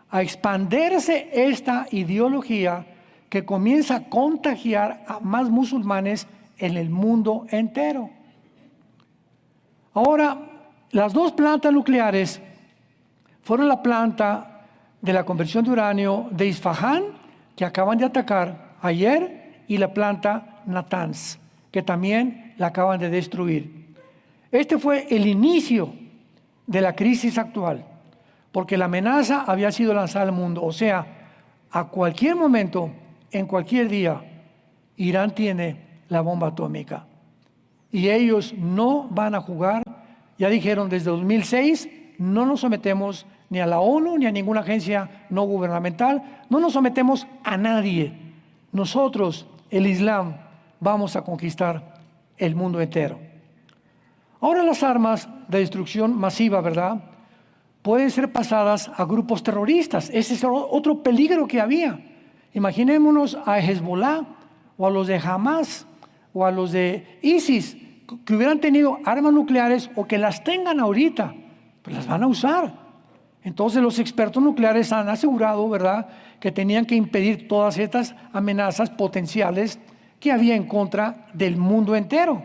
a expandirse esta ideología que comienza a contagiar a más musulmanes en el mundo entero. Ahora, las dos plantas nucleares fueron la planta de la conversión de uranio de Isfahán, que acaban de atacar ayer, y la planta Natanz, que también la acaban de destruir. Este fue el inicio de la crisis actual, porque la amenaza había sido lanzada al mundo. O sea, a cualquier momento, en cualquier día, Irán tiene la bomba atómica. Y ellos no van a jugar. Ya dijeron desde 2006, no nos sometemos ni a la ONU ni a ninguna agencia no gubernamental. No nos sometemos a nadie. Nosotros, el Islam, vamos a conquistar el mundo entero. Ahora las armas de destrucción masiva, ¿verdad?, pueden ser pasadas a grupos terroristas. Ese es otro peligro que había. Imaginémonos a Hezbollah o a los de Hamas o a los de ISIS que hubieran tenido armas nucleares o que las tengan ahorita, pues las van a usar. Entonces los expertos nucleares han asegurado, ¿verdad?, que tenían que impedir todas estas amenazas potenciales que había en contra del mundo entero.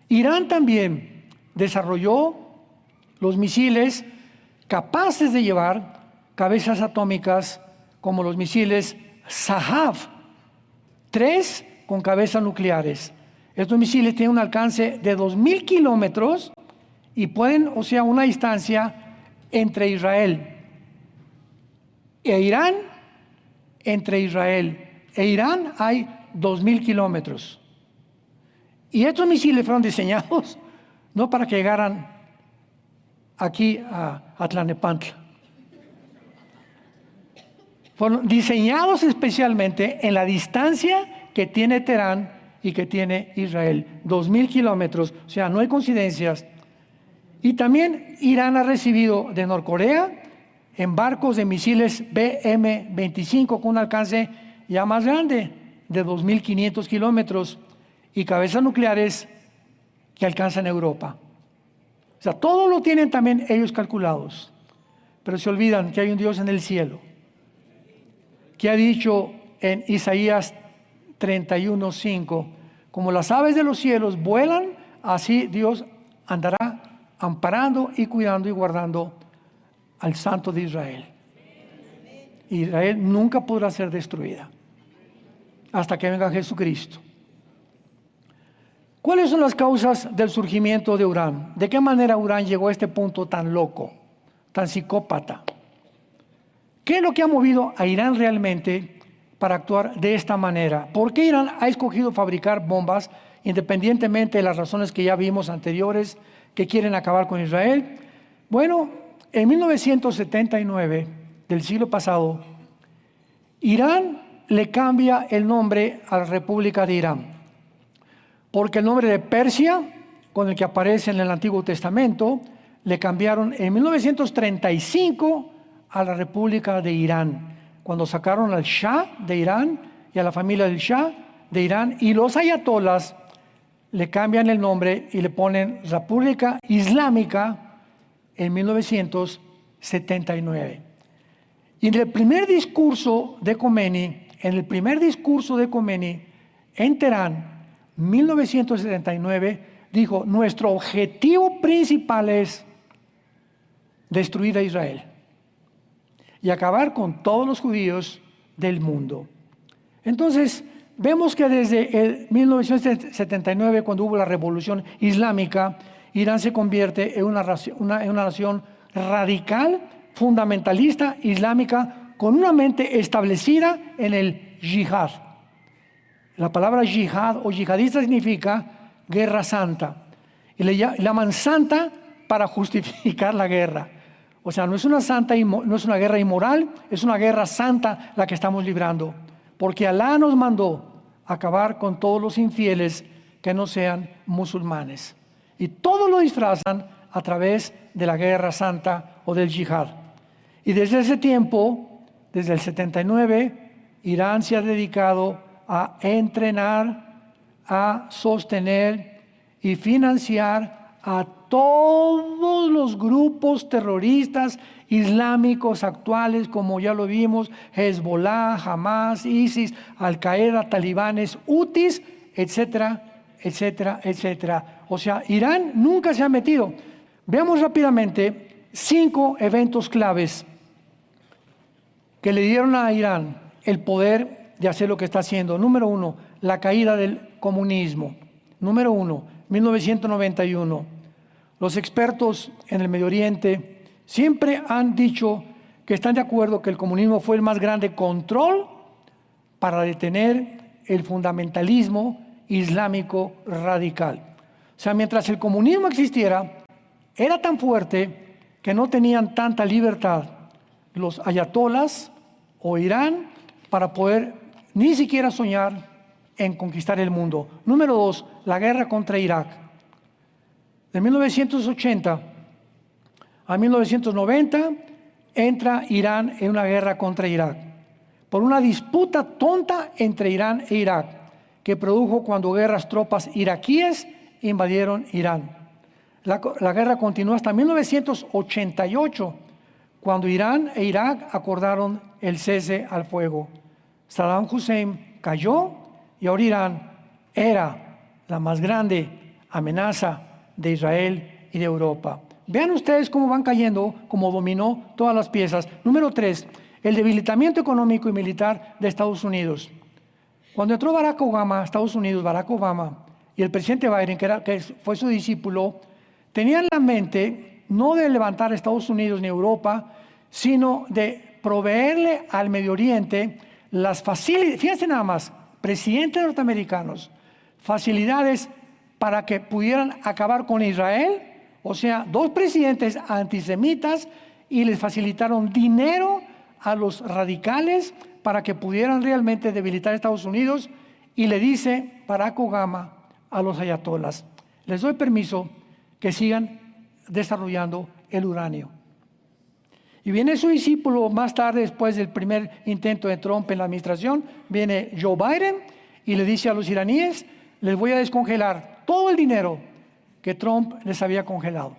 Irán también desarrolló los misiles capaces de llevar cabezas atómicas como los misiles Sahav, 3 con cabezas nucleares. Estos misiles tienen un alcance de 2.000 kilómetros y pueden, o sea, una distancia entre Israel e Irán, entre Israel e Irán hay 2.000 kilómetros. Y estos misiles fueron diseñados no para que llegaran aquí a Tlalnepantla. Fueron diseñados especialmente en la distancia que tiene Teherán y que tiene Israel, 2.000 kilómetros, o sea, no hay coincidencias. Y también Irán ha recibido de Norcorea en barcos de misiles BM-25 con un alcance ya más grande, de 2.500 kilómetros, y cabezas nucleares que alcanzan Europa. O sea, todo lo tienen también ellos calculados, pero se olvidan que hay un Dios en el cielo, que ha dicho en Isaías 31:5, como las aves de los cielos vuelan, así Dios andará amparando y cuidando y guardando al Santo de Israel. Israel nunca podrá ser destruida hasta que venga Jesucristo. ¿Cuáles son las causas del surgimiento de Irán? ¿De qué manera Irán llegó a este punto tan loco, tan psicópata? ¿Qué es lo que ha movido a Irán realmente para actuar de esta manera? ¿Por qué Irán ha escogido fabricar bombas, independientemente de las razones que ya vimos anteriores, que quieren acabar con Israel? Bueno, en 1979 del siglo pasado, Irán le cambia el nombre a la República de Irán, porque el nombre de Persia, con el que aparece en el Antiguo Testamento, le cambiaron en 1935 a la República de Irán, cuando sacaron al Shah de Irán y a la familia del Shah de Irán, y los ayatolas le cambian el nombre y le ponen República Islámica en 1979. Y en el primer discurso de Khomeini, en Teherán, 1979, dijo: nuestro objetivo principal es destruir a Israel y acabar con todos los judíos del mundo. Entonces, vemos que desde el 1979, cuando hubo la revolución islámica, Irán se convierte en una nación radical, fundamentalista, islámica, con una mente establecida en el yihad. La palabra yihad o yihadista significa guerra santa. Y le llaman santa para justificar la guerra. O sea, no es una guerra inmoral, es una guerra santa la que estamos librando. Porque Alá nos mandó acabar con todos los infieles que no sean musulmanes. Y todo lo disfrazan a través de la guerra santa o del yihad. Y desde ese tiempo, desde el 79, Irán se ha dedicado a entrenar, a sostener y financiar a todos los grupos terroristas islámicos actuales, como ya lo vimos, Hezbollah, Hamas, ISIS, Al-Qaeda, talibanes, hutis, etcétera, etcétera, etcétera. O sea, Irán nunca se ha metido. Veamos rápidamente 5 eventos claves que le dieron a Irán el poder de hacer lo que está haciendo. Número 1, la caída del comunismo. Número 1, 1991. Los expertos en el Medio Oriente siempre han dicho que están de acuerdo que el comunismo fue el más grande control para detener el fundamentalismo islámico radical. O sea, mientras el comunismo existiera, era tan fuerte que no tenían tanta libertad los ayatolas o Irán para poder ni siquiera soñar en conquistar el mundo. Número 2, la guerra contra Irak. De 1980 a 1990 entra Irán en una guerra contra Irak por una disputa tonta entre Irán e Irak que produjo cuando tropas iraquíes invadieron Irán. La guerra continuó hasta 1988, cuando Irán e Irak acordaron el cese al fuego. Saddam Hussein cayó y ahora Irán era la más grande amenaza de Israel y de Europa. Vean ustedes cómo van cayendo, cómo dominó todas las piezas. Número 3, el debilitamiento económico y militar de Estados Unidos. Cuando entró Barack Obama a Estados Unidos, Barack Obama y el presidente Biden, que fue su discípulo, tenían la mente no de levantar a Estados Unidos ni Europa, sino de proveerle al Medio Oriente las facilidades. Fíjense nada más, presidentes norteamericanos, facilidades para que pudieran acabar con Israel. O sea, 2 presidentes antisemitas, y les facilitaron dinero a los radicales para que pudieran realmente debilitar a Estados Unidos. Y le dice Barack Obama a los ayatolas: les doy permiso que sigan desarrollando el uranio. Y viene su discípulo más tarde, después del primer intento de Trump en la administración, viene Joe Biden y le dice a los iraníes: les voy a descongelar todo el dinero que Trump les había congelado.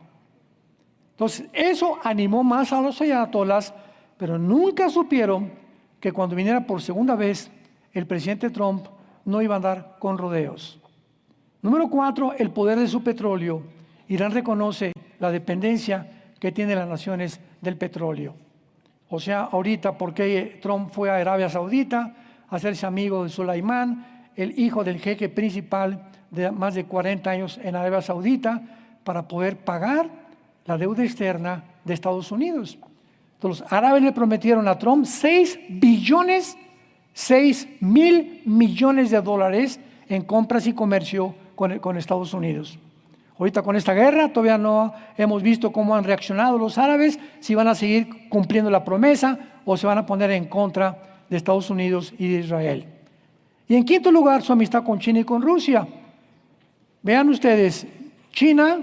Entonces, eso animó más a los ayatolas, pero nunca supieron que cuando viniera por segunda vez el presidente Trump no iba a andar con rodeos. Número 4, el poder de su petróleo. Irán reconoce la dependencia que tienen las naciones del petróleo. O sea, ahorita, porque Trump fue a Arabia Saudita a hacerse amigo de Sulaimán, el hijo del jeque principal de más de 40 años en Arabia Saudita, para poder pagar la deuda externa de Estados Unidos. Entonces, los árabes le prometieron a Trump 6 mil millones de dólares en compras y comercio con Estados Unidos. Ahorita con esta guerra todavía no hemos visto cómo han reaccionado los árabes, si van a seguir cumpliendo la promesa o se van a poner en contra de Estados Unidos y de Israel. Y en quinto lugar, su amistad con China y con Rusia. Vean ustedes, China,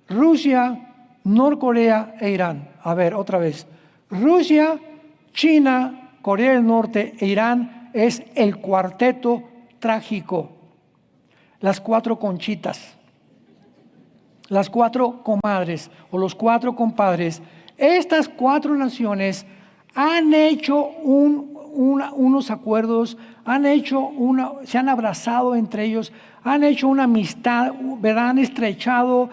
Rusia, Norcorea e Irán. A ver, otra vez. Rusia, China, Corea del Norte e Irán es el cuarteto trágico. Las 4 conchitas, las 4 comadres o los 4 compadres. Estas 4 naciones han hecho unos acuerdos, se han abrazado entre ellos, han hecho una amistad, ¿verdad? Han estrechado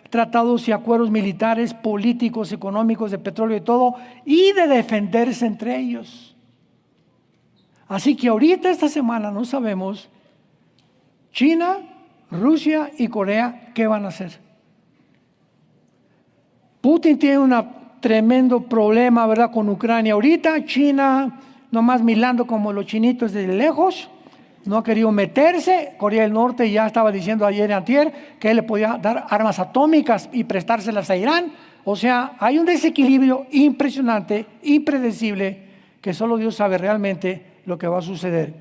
tratados y acuerdos militares, políticos, económicos, de petróleo y todo, y de defenderse entre ellos. Así que ahorita, esta semana, no sabemos China, Rusia y Corea qué van a hacer. Putin tiene un tremendo problema, ¿verdad?, con Ucrania. Ahorita China, nomás mirando como los chinitos desde lejos, no ha querido meterse. Corea del Norte ya estaba diciendo ayer y antier que él le podía dar armas atómicas y prestárselas a Irán. O sea, hay un desequilibrio impresionante, impredecible, que solo Dios sabe realmente lo que va a suceder.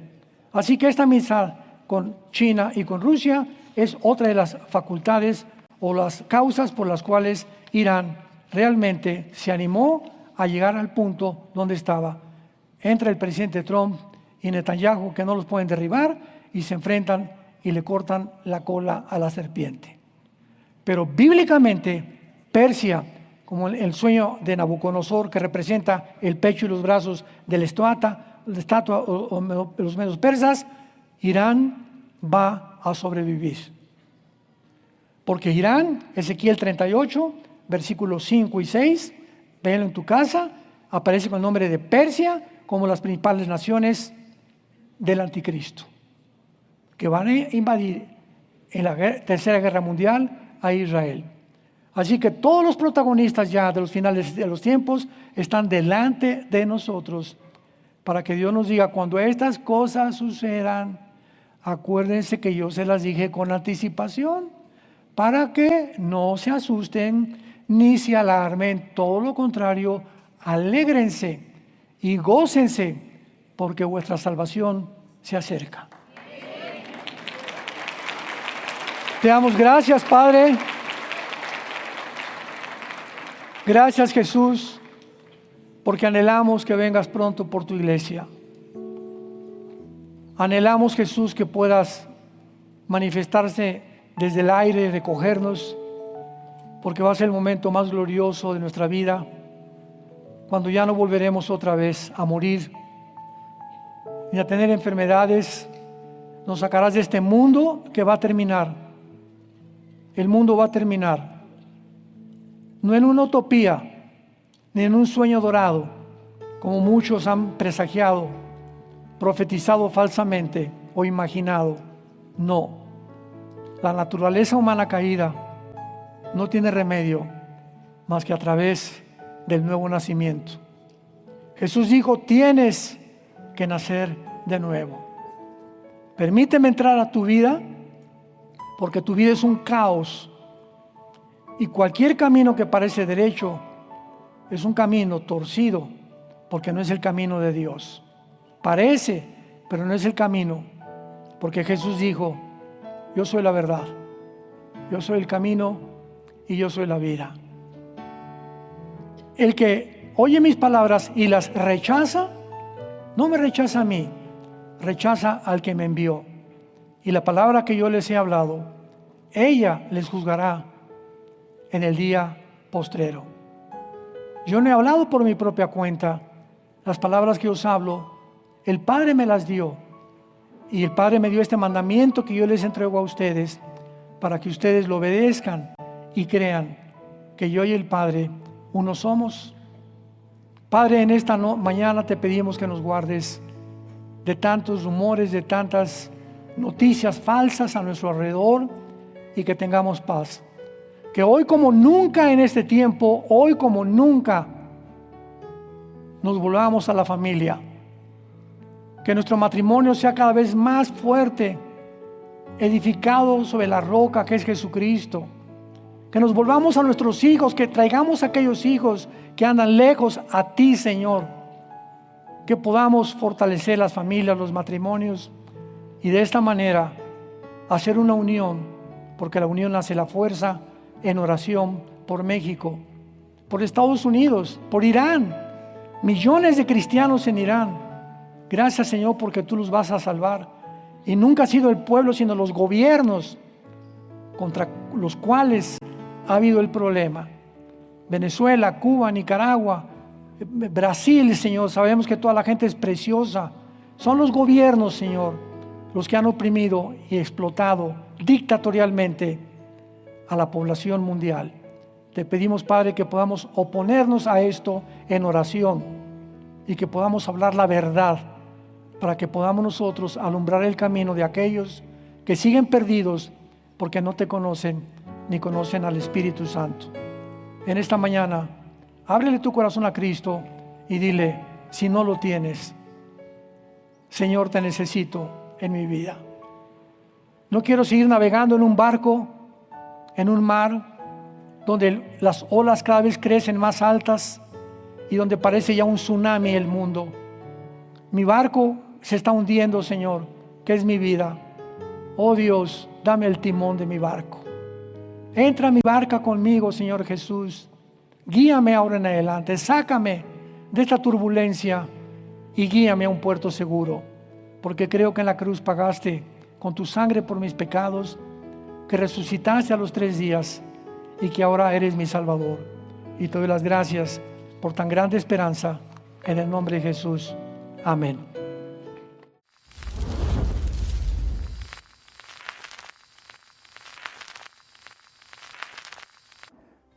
Así que esta amistad con China y con Rusia es otra de las facultades o las causas por las cuales Irán realmente se animó a llegar al punto donde estaba. Entra el presidente Trump y Netanyahu, que no los pueden derribar, y se enfrentan y le cortan la cola a la serpiente. Pero bíblicamente, Persia, como el sueño de Nabucodonosor, que representa el pecho y los brazos de la estatua o los medios persas, Irán va a sobrevivir. Porque Irán, Ezequiel 38, versículos 5 y 6, véanlo en tu casa, aparece con el nombre de Persia como las principales naciones del anticristo, que van a invadir en la tercera guerra mundial a Israel. Así que todos los protagonistas ya de los finales de los tiempos están delante de nosotros para que Dios nos diga: cuando estas cosas sucedan, acuérdense que yo se las dije con anticipación, para que no se asusten ni se alarmen. Todo lo contrario, alégrense y gócense, porque vuestra salvación se acerca. Te damos gracias, Padre. Gracias, Jesús, porque anhelamos que vengas pronto por tu iglesia. Anhelamos, Jesús, que puedas manifestarse desde el aire, recogernos, porque va a ser el momento más glorioso de nuestra vida, cuando ya no volveremos otra vez a morir ni a tener enfermedades. Nos sacarás de este mundo que va a terminar. El mundo va a terminar, no en una utopía, ni en un sueño dorado, como muchos han presagiado, profetizado falsamente o imaginado. No, la naturaleza humana caída no tiene remedio más que a través del nuevo nacimiento. Jesús dijo: tienes que nacer de nuevo. Permíteme entrar a tu vida, porque tu vida es un caos, y cualquier camino que parece derecho es un camino torcido, porque no es el camino de Dios. Parece, pero no es el camino, porque Jesús dijo: yo soy la verdad, yo soy el camino y yo soy la vida. El que oye mis palabras y las rechaza, no me rechaza a mí, rechaza al que me envió. Y la palabra que yo les he hablado, ella les juzgará en el día postrero. Yo no he hablado por mi propia cuenta. Las palabras que os hablo, el Padre me las dio. Y el Padre me dio este mandamiento que yo les entrego a ustedes, para que ustedes lo obedezcan y crean que yo y el Padre uno somos. Padre, en esta mañana te pedimos que nos guardes de tantos rumores, de tantas noticias falsas a nuestro alrededor, y que tengamos paz. Que hoy como nunca en este tiempo, hoy como nunca, nos volvamos a la familia. Que nuestro matrimonio sea cada vez más fuerte, edificado sobre la roca que es Jesucristo. Que nos volvamos a nuestros hijos, que traigamos a aquellos hijos que andan lejos a ti, Señor. Que podamos fortalecer las familias, los matrimonios, y de esta manera hacer una unión, porque la unión hace la fuerza, en oración por México, por Estados Unidos, por Irán. Millones de cristianos en Irán. Gracias, Señor, porque tú los vas a salvar. Y nunca ha sido el pueblo, sino los gobiernos contra los cuales ha habido el problema. Venezuela, Cuba, Nicaragua, Brasil, Señor, sabemos que toda la gente es preciosa. Son los gobiernos, Señor, los que han oprimido y explotado dictatorialmente a la población mundial. Te pedimos, Padre, que podamos oponernos a esto en oración y que podamos hablar la verdad, para que podamos nosotros alumbrar el camino de aquellos que siguen perdidos porque no te conocen ni conocen al Espíritu Santo. En esta mañana, ábrele tu corazón a Cristo y dile: si no lo tienes, Señor, te necesito en mi vida. No quiero seguir navegando en un barco, en un mar donde las olas cada vez crecen más altas y donde parece ya un tsunami el mundo. Mi barco se está hundiendo, Señor, que es mi vida. Oh Dios, dame el timón de mi barco. Entra a mi barca conmigo, Señor Jesús. Guíame ahora en adelante. Sácame de esta turbulencia y guíame a un puerto seguro. Porque creo que en la cruz pagaste con tu sangre por mis pecados, que resucitaste a los 3 días y que ahora eres mi Salvador. Y te doy las gracias por tan grande esperanza. En el nombre de Jesús. Amén.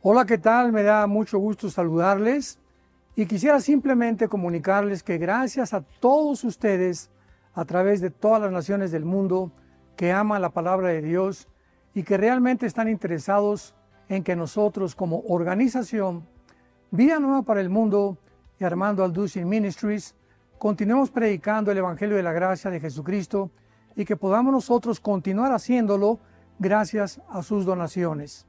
Hola, ¿qué tal? Me da mucho gusto saludarles y quisiera simplemente comunicarles que gracias a todos ustedes a través de todas las naciones del mundo que aman la palabra de Dios y que realmente están interesados en que nosotros como organización Vida Nueva para el Mundo y Armando Alducin Ministries continuemos predicando el Evangelio de la Gracia de Jesucristo y que podamos nosotros continuar haciéndolo gracias a sus donaciones.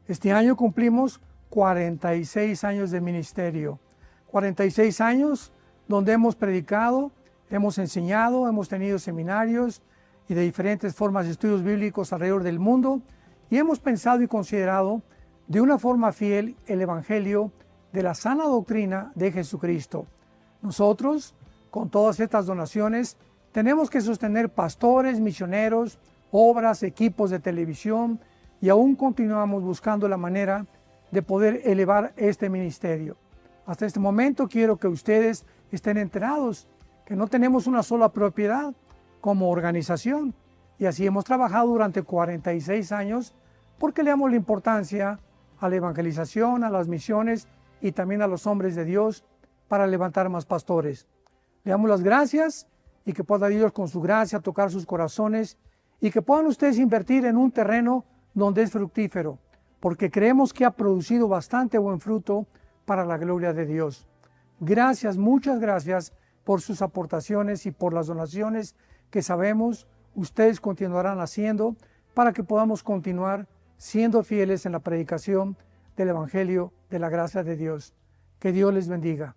Este año cumplimos 46 años de ministerio, 46 años donde hemos predicado, hemos enseñado, hemos tenido seminarios y de diferentes formas de estudios bíblicos alrededor del mundo y hemos pensado y considerado de una forma fiel el Evangelio de la sana doctrina de Jesucristo. Nosotros, con todas estas donaciones, tenemos que sostener pastores, misioneros, obras, equipos de televisión, y aún continuamos buscando la manera de poder elevar este ministerio. Hasta este momento quiero que ustedes estén enterados que no tenemos una sola propiedad como organización y así hemos trabajado durante 46 años porque le damos la importancia a la evangelización, a las misiones y también a los hombres de Dios para levantar más pastores. Le damos las gracias y que pueda Dios con su gracia tocar sus corazones y que puedan ustedes invertir en un terreno donde es fructífero, porque creemos que ha producido bastante buen fruto para la gloria de Dios. Gracias, muchas gracias por sus aportaciones y por las donaciones que sabemos ustedes continuarán haciendo para que podamos continuar siendo fieles en la predicación del Evangelio de la gracia de Dios. Que Dios les bendiga.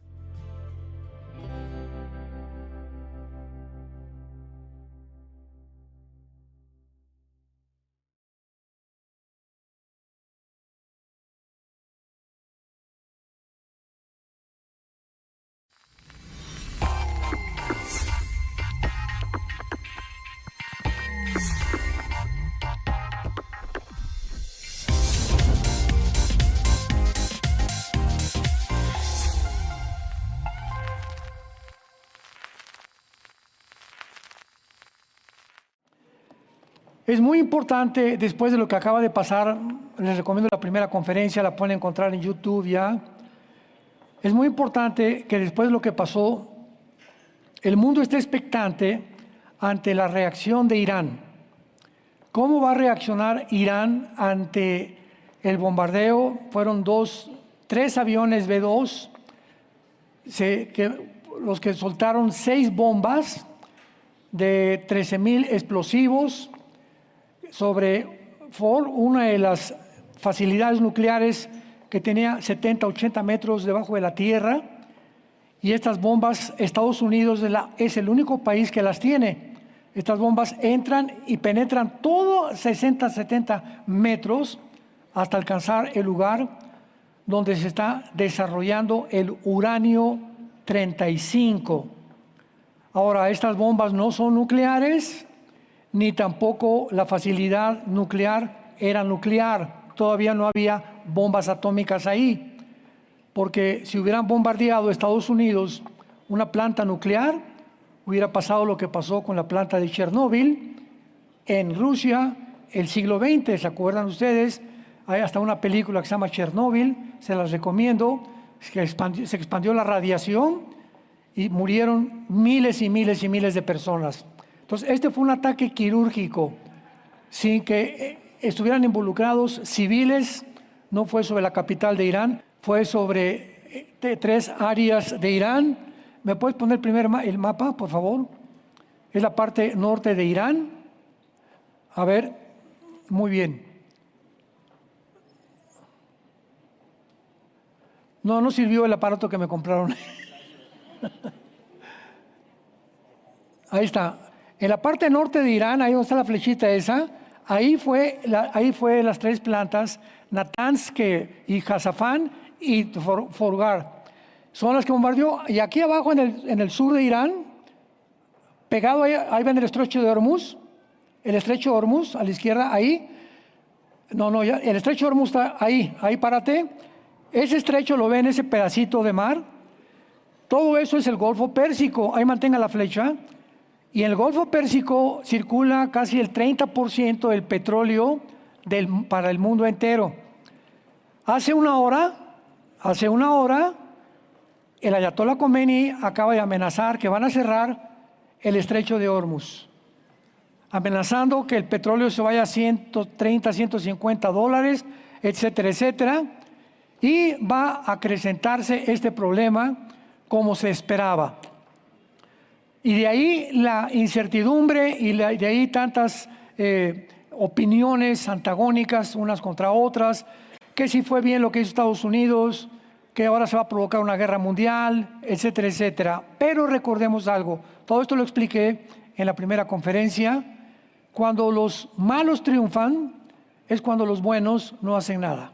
Es muy importante, después de lo que acaba de pasar, les recomiendo la primera conferencia, la pueden encontrar en YouTube ya. Es muy importante que después de lo que pasó, el mundo esté expectante ante la reacción de Irán. ¿Cómo va a reaccionar Irán ante el bombardeo? Fueron 3 aviones B-2, los que soltaron 6 bombas de 13,000 explosivos sobre Ford, una de las facilidades nucleares que tenía 70, 80 metros debajo de la tierra. Y estas bombas, Estados Unidos es el único país que las tiene. Estas bombas entran y penetran todo 60, 70 metros hasta alcanzar el lugar donde se está desarrollando el uranio 35. Ahora, estas bombas no son nucleares, ni tampoco la facilidad nuclear era nuclear. Todavía no había bombas atómicas ahí, porque si hubieran bombardeado Estados Unidos una planta nuclear, hubiera pasado lo que pasó con la planta de Chernóbil en Rusia el siglo XX. ¿Se acuerdan ustedes? Hay hasta una película que se llama Chernóbil, se las recomiendo, se expandió la radiación y murieron miles y miles y miles de personas. Entonces, este fue un ataque quirúrgico, sin que estuvieran involucrados civiles. No fue sobre la capital de Irán, fue sobre 3 áreas de Irán. ¿Me puedes poner primero el mapa, por favor? Es la parte norte de Irán. A ver, muy bien. No sirvió el aparato que me compraron. Ahí está. En la parte norte de Irán, ahí donde está la flechita esa, ahí fue las tres plantas, Natanz y Jazafán y Forgar. Son las que bombardeó. Y aquí abajo en el sur de Irán, pegado ahí ven el estrecho de Hormuz, el estrecho de Hormuz a la izquierda, ahí. No, ya, el estrecho de Hormuz está ahí párate. Ese estrecho lo ven, ese pedacito de mar. Todo eso es el Golfo Pérsico, ahí mantenga la flecha. Y en el Golfo Pérsico circula casi el 30% del petróleo para el mundo entero. Hace una hora, el Ayatollah Khomeini acaba de amenazar que van a cerrar el estrecho de Hormuz, amenazando que el petróleo se vaya a 130, 150 dólares, etcétera, etcétera, y va a acrecentarse este problema como se esperaba. Y de ahí la incertidumbre y de ahí tantas opiniones antagónicas unas contra otras, que si fue bien lo que hizo Estados Unidos, que ahora se va a provocar una guerra mundial, etcétera, etcétera. Pero recordemos algo, todo esto lo expliqué en la primera conferencia: cuando los malos triunfan es cuando los buenos no hacen nada.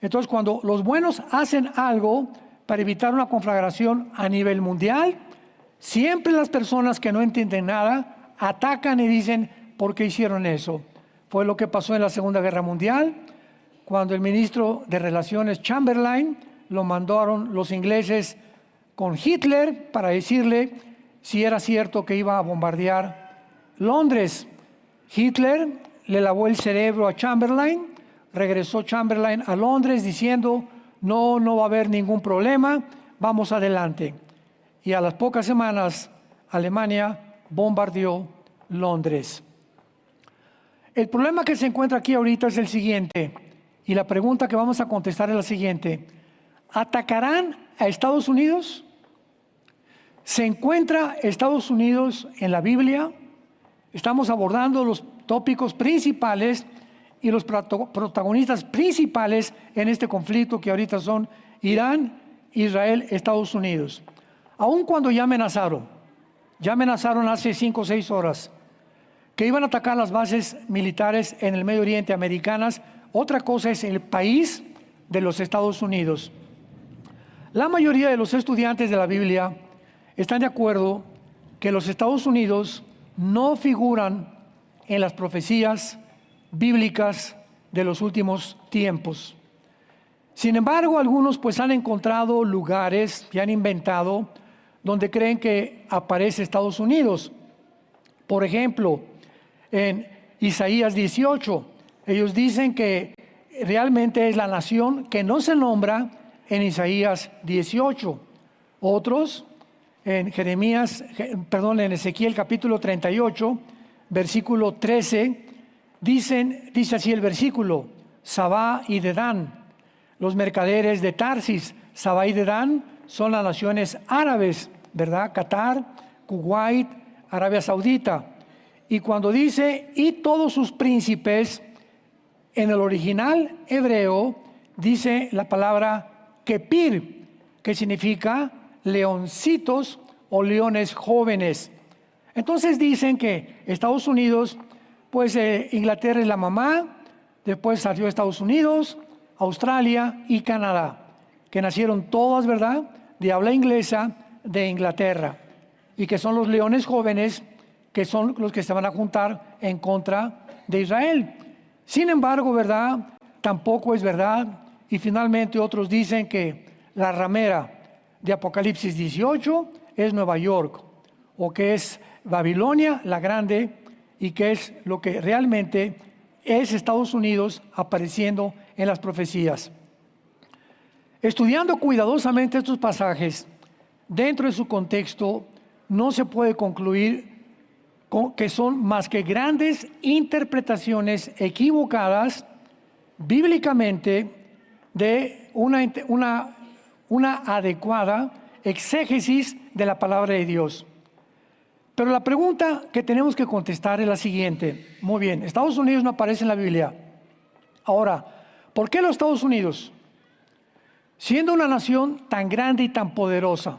Entonces, cuando los buenos hacen algo para evitar una conflagración a nivel mundial, siempre las personas que no entienden nada atacan y dicen, ¿por qué hicieron eso? Fue lo que pasó en la Segunda Guerra Mundial, cuando el ministro de Relaciones Chamberlain lo mandaron los ingleses con Hitler para decirle si era cierto que iba a bombardear Londres. Hitler le lavó el cerebro a Chamberlain, regresó Chamberlain a Londres diciendo, no va a haber ningún problema, vamos adelante. Y a las pocas semanas, Alemania bombardeó Londres. El problema que se encuentra aquí ahorita es el siguiente, y la pregunta que vamos a contestar es la siguiente: ¿atacarán a Estados Unidos? ¿Se encuentra Estados Unidos en la Biblia? Estamos abordando los tópicos principales y los protagonistas principales en este conflicto que ahorita son Irán, Israel, Estados Unidos. Aun cuando ya amenazaron hace 5 o 6 horas que iban a atacar las bases militares en el Medio Oriente americanas, otra cosa es el país de los Estados Unidos. La mayoría de los estudiantes de la Biblia están de acuerdo que los Estados Unidos no figuran en las profecías bíblicas de los últimos tiempos. Sin embargo, algunos pues han encontrado lugares y han inventado donde creen que aparece Estados Unidos. Por ejemplo, en Isaías 18, ellos dicen que realmente es la nación que no se nombra en Isaías 18. Otros, en en Ezequiel capítulo 38, versículo 13, dice así el versículo: Sabá y Dedán, los mercaderes de Tarsis. Sabá y Dedán son las naciones árabes, ¿verdad? Qatar, Kuwait, Arabia Saudita. Y cuando dice, y todos sus príncipes, en el original hebreo dice la palabra kepir, que significa leoncitos o leones jóvenes. Entonces dicen que Estados Unidos, pues Inglaterra es la mamá, después salió Estados Unidos, Australia y Canadá, que nacieron todas, ¿verdad?, de habla inglesa de Inglaterra, y que son los leones jóvenes que son los que se van a juntar en contra de Israel. Sin embargo, ¿verdad?, tampoco es verdad, y finalmente otros dicen que la ramera de Apocalipsis 18 es Nueva York, o que es Babilonia la Grande, y que es lo que realmente es Estados Unidos apareciendo en las profecías. Estudiando cuidadosamente estos pasajes, dentro de su contexto, no se puede concluir que son más que grandes interpretaciones equivocadas bíblicamente de una adecuada exégesis de la palabra de Dios. Pero la pregunta que tenemos que contestar es la siguiente. Muy bien, Estados Unidos no aparece en la Biblia. Ahora, ¿por qué los Estados Unidos? Siendo una nación tan grande y tan poderosa,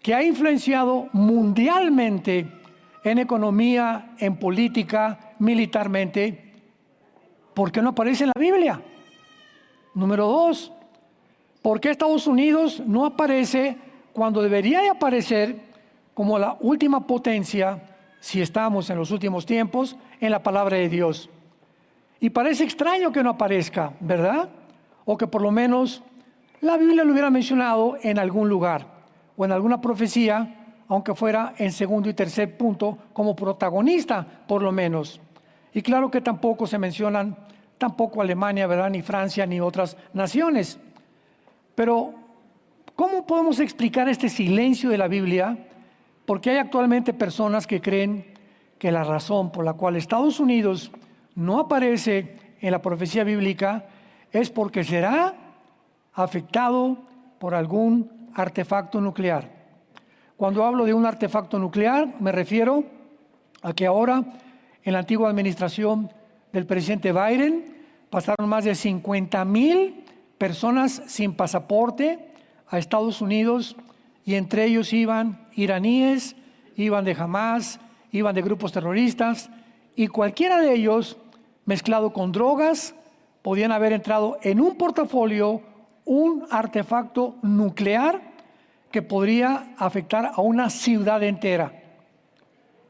que ha influenciado mundialmente en economía, en política, militarmente, ¿por qué no aparece en la Biblia? Número 2, ¿por qué Estados Unidos no aparece cuando debería de aparecer como la última potencia, si estamos en los últimos tiempos, en la palabra de Dios? Y parece extraño que no aparezca, ¿verdad? O que por lo menos la Biblia lo hubiera mencionado en algún lugar o en alguna profecía, aunque fuera en segundo y tercer punto, como protagonista, por lo menos. Y claro que tampoco se mencionan, tampoco Alemania, ¿verdad? Ni Francia, ni otras naciones. Pero, ¿cómo podemos explicar este silencio de la Biblia? Porque hay actualmente personas que creen que la razón por la cual Estados Unidos no aparece en la profecía bíblica es porque será afectado por algún artefacto nuclear. Cuando hablo de un artefacto nuclear, me refiero a que ahora, en la antigua administración del presidente Biden, pasaron más de 50,000 personas sin pasaporte a Estados Unidos, y entre ellos iban iraníes, iban de Hamas, iban de grupos terroristas, y cualquiera de ellos, mezclado con drogas, podían haber entrado en un portafolio un artefacto nuclear que podría afectar a una ciudad entera.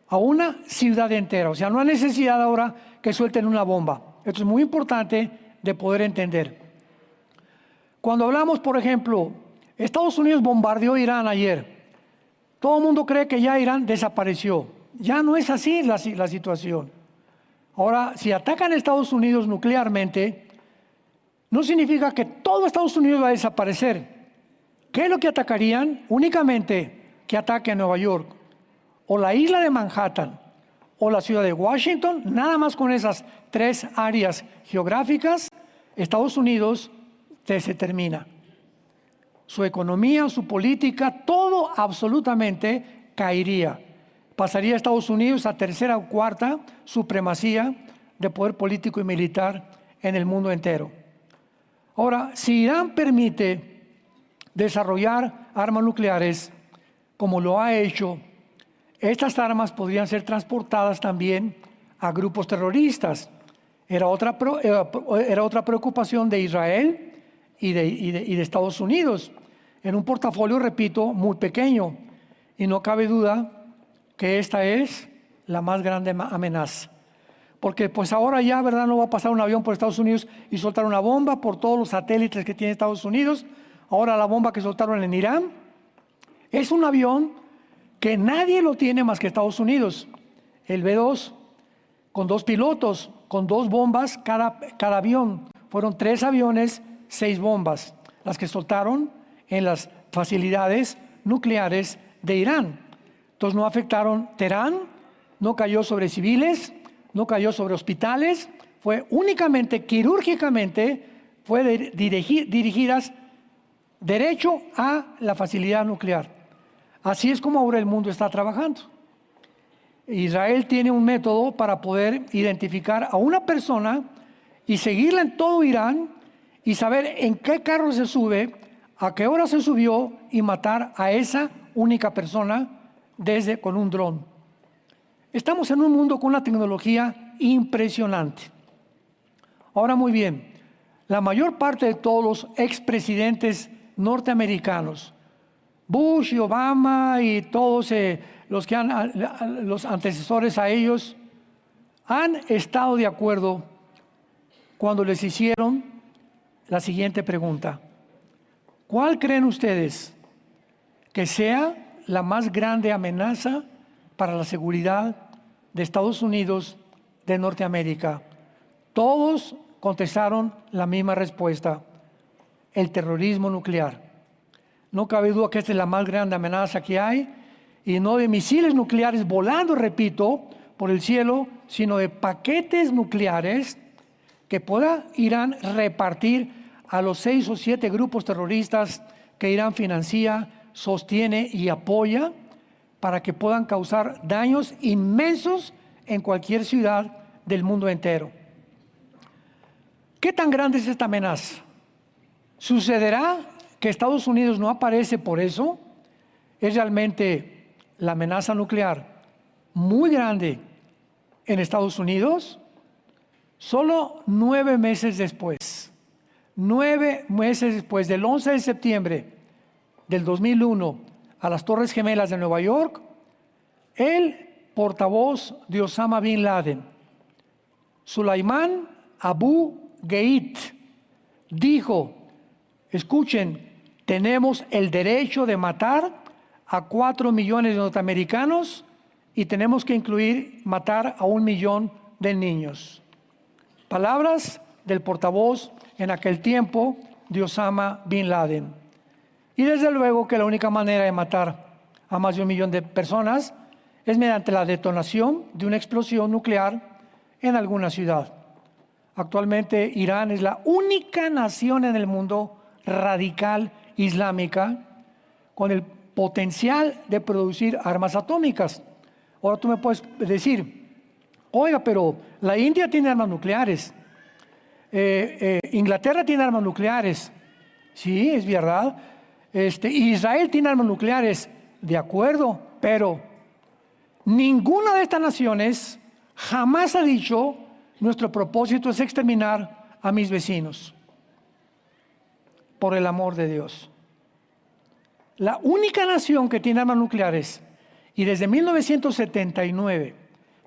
A una ciudad entera. O sea, no hay necesidad ahora que suelten una bomba. Esto es muy importante de poder entender. Cuando hablamos, por ejemplo, Estados Unidos bombardeó Irán ayer. Todo el mundo cree que ya Irán desapareció. Ya no es así la situación. Ahora, si atacan a Estados Unidos nuclearmente, no significa que todo Estados Unidos va a desaparecer. ¿Qué es lo que atacarían? Únicamente que ataque a Nueva York, o la isla de Manhattan, o la ciudad de Washington. Nada más con esas 3 áreas geográficas, Estados Unidos se termina. Su economía, su política, todo absolutamente caería. Pasaría a Estados Unidos a tercera o cuarta supremacía de poder político y militar en el mundo entero. Ahora, si Irán permite desarrollar armas nucleares, como lo ha hecho, estas armas podrían ser transportadas también a grupos terroristas. Era otra preocupación de Israel y de Estados Unidos, en un portafolio, repito, muy pequeño. Y no cabe duda que esta es la más grande amenaza. Porque pues ahora ya, ¿verdad? No va a pasar un avión por Estados Unidos y soltar una bomba por todos los satélites que tiene Estados Unidos. Ahora la bomba que soltaron en Irán es un avión que nadie lo tiene más que Estados Unidos. El B-2, con 2 pilotos, con 2 bombas cada avión. Fueron 3 aviones, 6 bombas, las que soltaron en las facilidades nucleares de Irán. Entonces no afectaron Teherán, no cayó sobre civiles, no cayó sobre hospitales, fue únicamente, quirúrgicamente, fue dirigidas derecho a la facilidad nuclear. Así es como ahora el mundo está trabajando. Israel tiene un método para poder identificar a una persona y seguirla en todo Irán y saber en qué carro se sube, a qué hora se subió, y matar a esa única persona con un dron. Estamos en un mundo con una tecnología impresionante. Ahora, muy bien, la mayor parte de todos los expresidentes norteamericanos, Bush y Obama y todos los antecesores a ellos, han estado de acuerdo cuando les hicieron la siguiente pregunta: ¿cuál creen ustedes que sea la más grande amenaza para la seguridad de Estados Unidos de Norteamérica? Todos contestaron la misma respuesta: el terrorismo nuclear. No cabe duda que esta es la más grande amenaza que hay, y no de misiles nucleares volando, repito, por el cielo, sino de paquetes nucleares que pueda Irán repartir a los 6 o 7 grupos terroristas que Irán financia, sostiene y apoya, para que puedan causar daños inmensos en cualquier ciudad del mundo entero. ¿Qué tan grande es esta amenaza? ¿Sucederá que Estados Unidos no aparece por eso? es realmente la amenaza nuclear muy grande en Estados Unidos, solo 9 meses después, 9 meses después del 11 de septiembre del 2001 a las Torres Gemelas de Nueva York, el portavoz de Osama Bin Laden, Sulaiman Abu Ghait, dijo, escuchen, tenemos el derecho de matar a 4 millones de norteamericanos y tenemos que incluir matar a 1 millón de niños. Palabras del portavoz en aquel tiempo de Osama Bin Laden. Y desde luego que la única manera de matar a más de 1 millón de personas es mediante la detonación de una explosión nuclear en alguna ciudad. Actualmente Irán es la única nación en el mundo radical islámica con el potencial de producir armas atómicas. Ahora tú me puedes decir, oiga, pero la India tiene armas nucleares, Inglaterra tiene armas nucleares. Sí, es verdad. Israel tiene armas nucleares, de acuerdo, pero ninguna de estas naciones jamás ha dicho, nuestro propósito es exterminar a mis vecinos. Por el amor de Dios. La única nación que tiene armas nucleares, y desde 1979,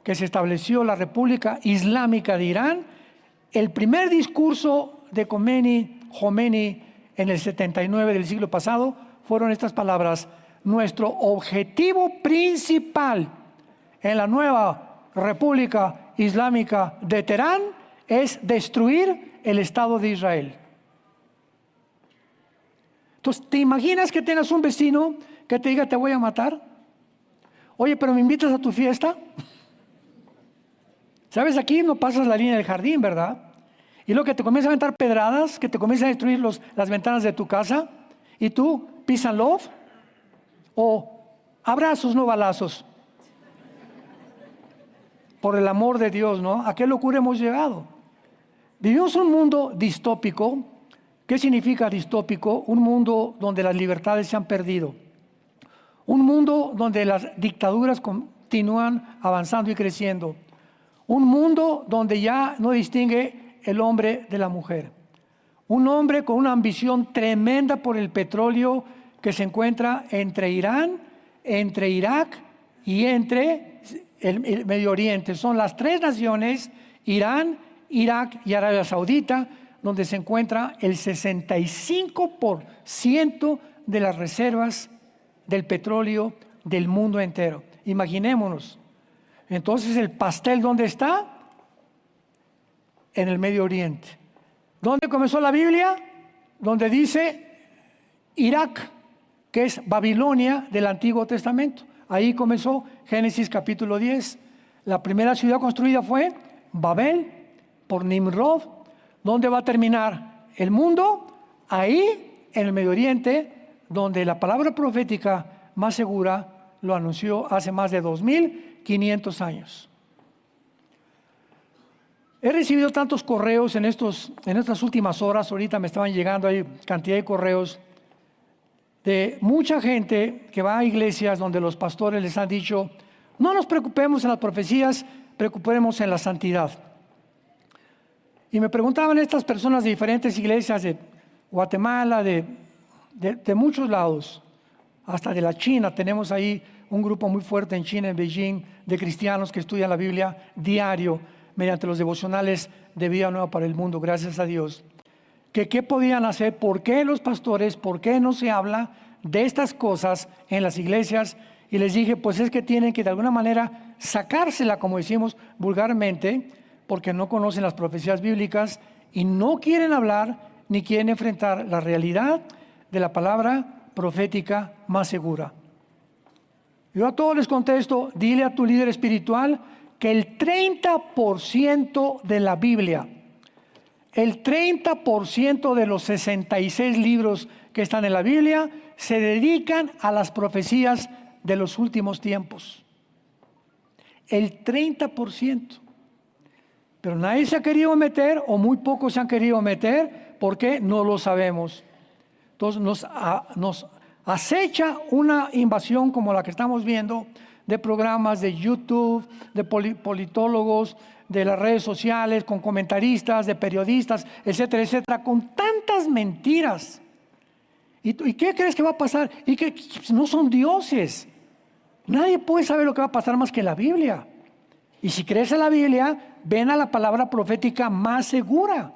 que se estableció la República Islámica de Irán, el primer discurso de Khomeini en el 79 del siglo pasado fueron estas palabras: nuestro objetivo principal en la nueva República Islámica de Teherán es destruir el Estado de Israel. Entonces, ¿te imaginas que tengas un vecino que te diga te voy a matar? Oye, pero me invitas a tu fiesta. ¿Sabes? Aquí no pasas la línea del jardín, ¿verdad? Y luego que te comienza a aventar pedradas, que te comienza a destruir las ventanas de tu casa, y tú, peace and love, o abrazos, no balazos. Por el amor de Dios, ¿no? ¿A qué locura hemos llegado? Vivimos un mundo distópico. ¿Qué significa distópico? Un mundo donde las libertades se han perdido. Un mundo donde las dictaduras continúan avanzando y creciendo. Un mundo donde ya no distingue el hombre de la mujer. Un hombre con una ambición tremenda por el petróleo que se encuentra entre Irán, entre Irak y entre el Medio Oriente. Son las 3 naciones, Irán, Irak y Arabia Saudita, donde se encuentra el 65% de las reservas del petróleo del mundo entero. Imaginémonos. Entonces, ¿el pastel dónde está? En el Medio Oriente. ¿Dónde comenzó la Biblia? Donde dice Irak, que es Babilonia del Antiguo Testamento. Ahí comenzó Génesis capítulo 10. La primera ciudad construida fue Babel por Nimrod. ¿Dónde va a terminar el mundo? Ahí, en el Medio Oriente, donde la palabra profética más segura lo anunció hace más de 2500 años. He recibido tantos correos en estas últimas horas, ahorita me estaban llegando ahí cantidad de correos de mucha gente que va a iglesias donde los pastores les han dicho, no nos preocupemos en las profecías, preocupemos en la santidad. Y me preguntaban estas personas de diferentes iglesias de Guatemala, de muchos lados, hasta de la China. Tenemos ahí un grupo muy fuerte en China, en Beijing, de cristianos que estudian la Biblia diario mediante los devocionales de Vida Nueva para el Mundo, gracias a Dios. ¿Qué podían hacer? ¿Por qué los pastores, por qué no se habla de estas cosas en las iglesias? Y les dije, pues es que tienen que de alguna manera sacársela, como decimos vulgarmente, porque no conocen las profecías bíblicas y no quieren hablar ni quieren enfrentar la realidad de la palabra profética más segura. Yo a todos les contesto, dile a tu líder espiritual que el 30% de la Biblia, el 30% de los 66 libros que están en la Biblia se dedican a las profecías de los últimos tiempos. El 30%. Pero nadie se ha querido meter, o muy pocos se han querido meter, porque no lo sabemos. Entonces nos Acecha una invasión como la que estamos viendo de programas de YouTube, de politólogos, de las redes sociales, con comentaristas, de periodistas, etcétera, etcétera, con tantas mentiras. ¿Y qué crees que va a pasar? Y que no son dioses. Nadie puede saber lo que va a pasar más que la Biblia. Y si crees en la Biblia, ven a la palabra profética más segura,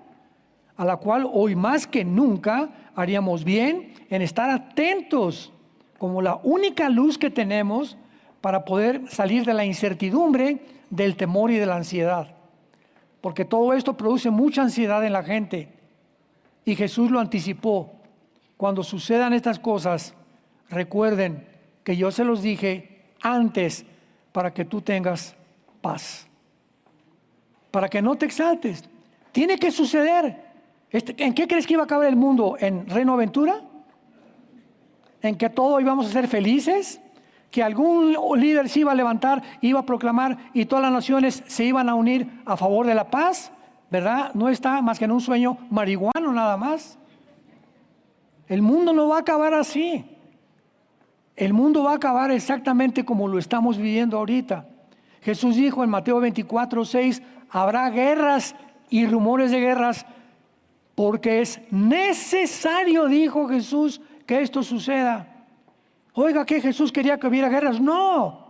a la cual hoy más que nunca haríamos bien en estar atentos como la única luz que tenemos para poder salir de la incertidumbre, del temor y de la ansiedad. Porque todo esto produce mucha ansiedad en la gente. Y Jesús lo anticipó. Cuando sucedan estas cosas, recuerden que yo se los dije antes para que tú tengas paz. Para que no te exaltes. Tiene que suceder. ¿En qué crees que iba a acabar el mundo? ¿En Reino Aventura? ¿En que todos íbamos a ser felices? ¿Que algún líder se iba a levantar, iba a proclamar y todas las naciones se iban a unir a favor de la paz? ¿Verdad? No está más que en un sueño marihuano nada más. El mundo no va a acabar así. El mundo va a acabar exactamente como lo estamos viviendo ahorita. Jesús dijo en Mateo 24:6, habrá guerras y rumores de guerras, porque es necesario, dijo Jesús, que esto suceda. Oiga, ¿que Jesús quería que hubiera guerras? No,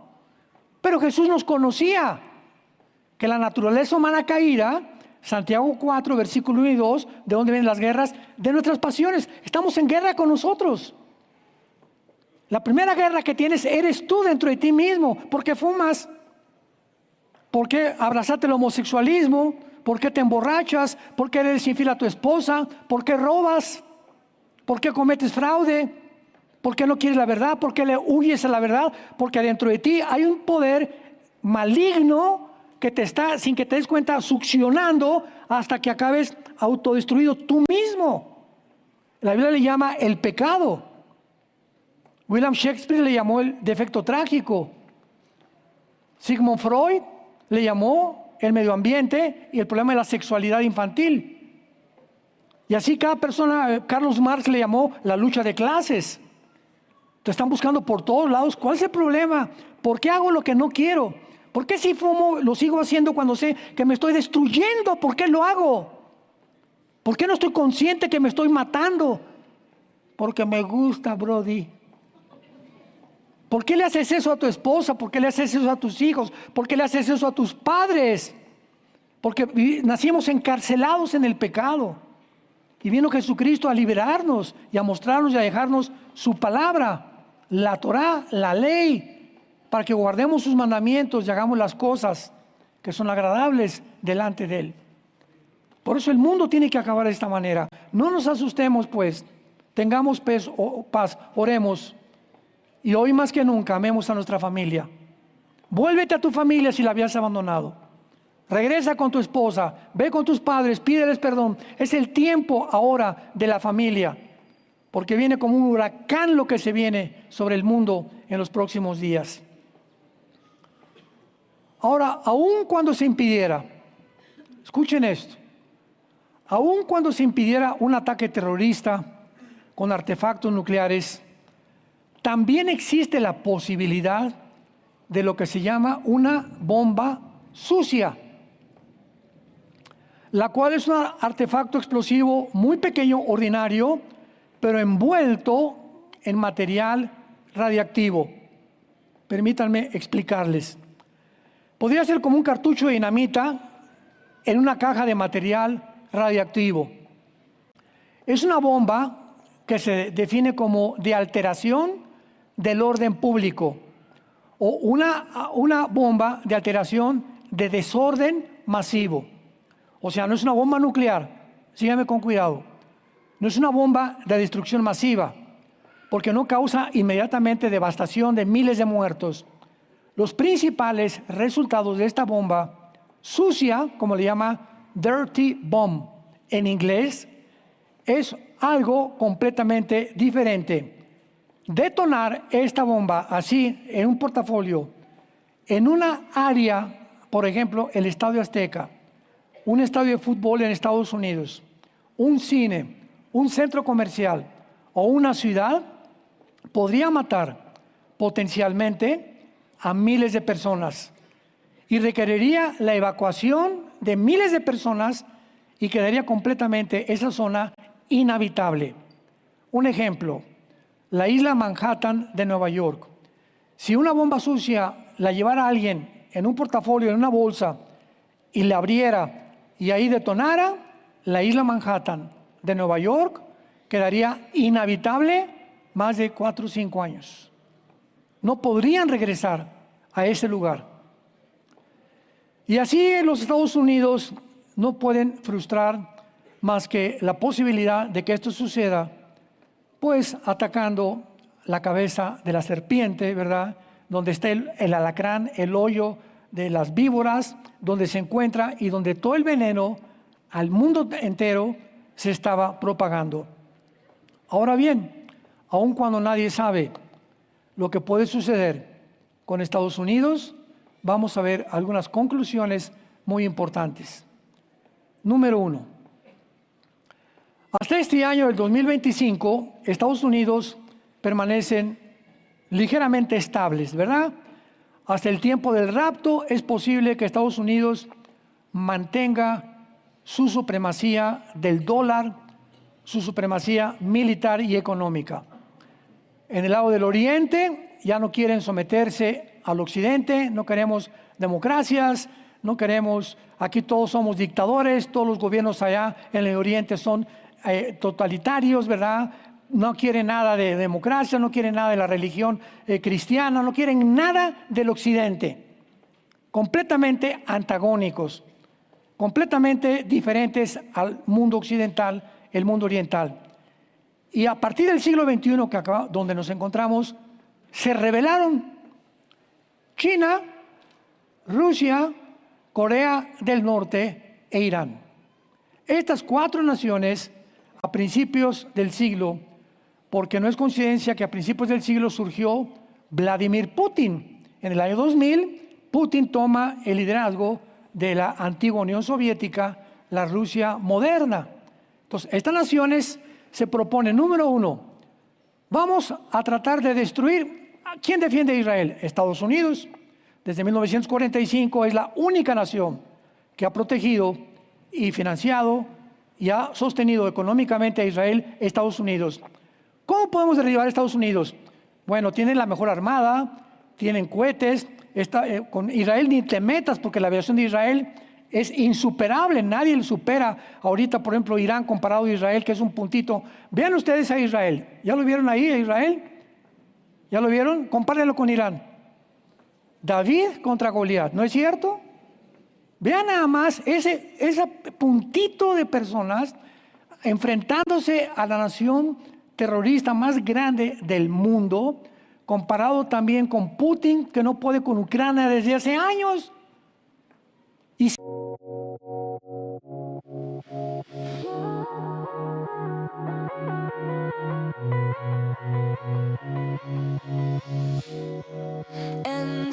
pero Jesús nos conocía, que la naturaleza humana caída, Santiago 4, versículo 1 y 2, ¿de dónde vienen las guerras? De nuestras pasiones. Estamos en guerra con nosotros. La primera guerra que tienes eres tú dentro de ti mismo. ¿Por qué fumas? ¿Por qué abrazaste el homosexualismo? ¿Por qué te emborrachas? ¿Por qué eres infiel a tu esposa? ¿Por qué robas? ¿Por qué cometes fraude? ¿Por qué no quieres la verdad? ¿Por qué le huyes a la verdad? Porque dentro de ti hay un poder maligno que te está, sin que te des cuenta, succionando hasta que acabes autodestruido tú mismo. La Biblia le llama el pecado. William Shakespeare le llamó el defecto trágico. Sigmund Freud le llamó el medio ambiente y el problema de la sexualidad infantil. Y así cada persona, Carlos Marx le llamó la lucha de clases. Te están buscando por todos lados. ¿Cuál es el problema? ¿Por qué hago lo que no quiero? ¿Por qué si fumo lo sigo haciendo cuando sé que me estoy destruyendo? ¿Por qué lo hago? ¿Por qué no estoy consciente que me estoy matando? Porque me gusta, Brody. ¿Por qué le haces eso a tu esposa? ¿Por qué le haces eso a tus hijos? ¿Por qué le haces eso a tus padres? Porque nacimos encarcelados en el pecado. Y vino Jesucristo a liberarnos y a mostrarnos y a dejarnos su palabra, la Torá, la ley, para que guardemos sus mandamientos y hagamos las cosas que son agradables delante de Él. Por eso el mundo tiene que acabar de esta manera. No nos asustemos, pues. Tengamos paz, oremos. Y hoy más que nunca amemos a nuestra familia. Vuélvete a tu familia si la habías abandonado. Regresa con tu esposa, ve con tus padres, pídeles perdón. Es el tiempo ahora de la familia, porque viene como un huracán lo que se viene sobre el mundo en los próximos días. Ahora, aun cuando se impidiera, escuchen esto, aun cuando se impidiera un ataque terrorista con artefactos nucleares, también existe la posibilidad de lo que se llama una bomba sucia, la cual es un artefacto explosivo muy pequeño, ordinario, pero envuelto en material radiactivo. Permítanme explicarles. Podría ser como un cartucho de dinamita en una caja de material radiactivo. Es una bomba que se define como de alteración del orden público, o una bomba de alteración de desorden masivo. O sea, no es una bomba nuclear, síganme con cuidado, no es una bomba de destrucción masiva, porque no causa inmediatamente devastación de miles de muertos. Los principales resultados de esta bomba sucia, como le llama dirty bomb en inglés, es algo completamente diferente. Detonar esta bomba así en un portafolio, en una área, por ejemplo, el Estadio Azteca, un estadio de fútbol en Estados Unidos, un cine, un centro comercial o una ciudad, podría matar potencialmente a miles de personas y requeriría la evacuación de miles de personas y quedaría completamente esa zona inhabitable. Un ejemplo, la isla Manhattan de Nueva York. Si una bomba sucia la llevara alguien en un portafolio, en una bolsa, y la abriera y ahí detonara, la isla Manhattan de Nueva York quedaría inhabitable más de 4 o 5 años. No podrían regresar a ese lugar. Y así los Estados Unidos no pueden frustrar más que la posibilidad de que esto suceda, pues atacando la cabeza de la serpiente, ¿verdad? Donde está el alacrán, el hoyo de las víboras, donde se encuentra y donde todo el veneno al mundo entero se estaba propagando. Ahora bien, aun cuando nadie sabe lo que puede suceder con Estados Unidos, vamos a ver algunas conclusiones muy importantes. Número 1. Hasta este año, el 2025, Estados Unidos permanecen ligeramente estables, ¿verdad? Hasta el tiempo del rapto es posible que Estados Unidos mantenga su supremacía del dólar, su supremacía militar y económica. En el lado del oriente ya no quieren someterse al occidente, no queremos democracias, no queremos, aquí todos somos dictadores, todos los gobiernos allá en el oriente son totalitarios, ¿verdad? No quieren nada de democracia, no quieren nada de la religión cristiana, no quieren nada del occidente. Completamente antagónicos, completamente diferentes al mundo occidental, el mundo oriental. Y a partir del siglo XXI, donde nos encontramos, se rebelaron China, Rusia, Corea del Norte e Irán. Estas 4 naciones, a principios del siglo, porque no es coincidencia que a principios del siglo surgió Vladimir Putin. En el año 2000, Putin toma el liderazgo de la antigua Unión Soviética, la Rusia moderna. Entonces, estas naciones se proponen, número 1, vamos a tratar de destruir. ¿Quién defiende a Israel? Estados Unidos. Desde 1945 es la única nación que ha protegido y financiado y ha sostenido económicamente a Israel, Estados Unidos. ¿Cómo podemos derribar a Estados Unidos? Bueno, tienen la mejor armada, tienen cohetes, con Israel ni te metas porque la aviación de Israel es insuperable, nadie le supera ahorita, por ejemplo, Irán comparado a Israel, que es un puntito. Vean ustedes a Israel, ¿ya lo vieron ahí a Israel? ¿Ya lo vieron? Compárenlo con Irán. David contra Goliat, ¿no es cierto? Vean nada más ese puntito de personas enfrentándose a la nación terrorista más grande del mundo, comparado también con Putin, que no puede con Ucrania desde hace años. Y And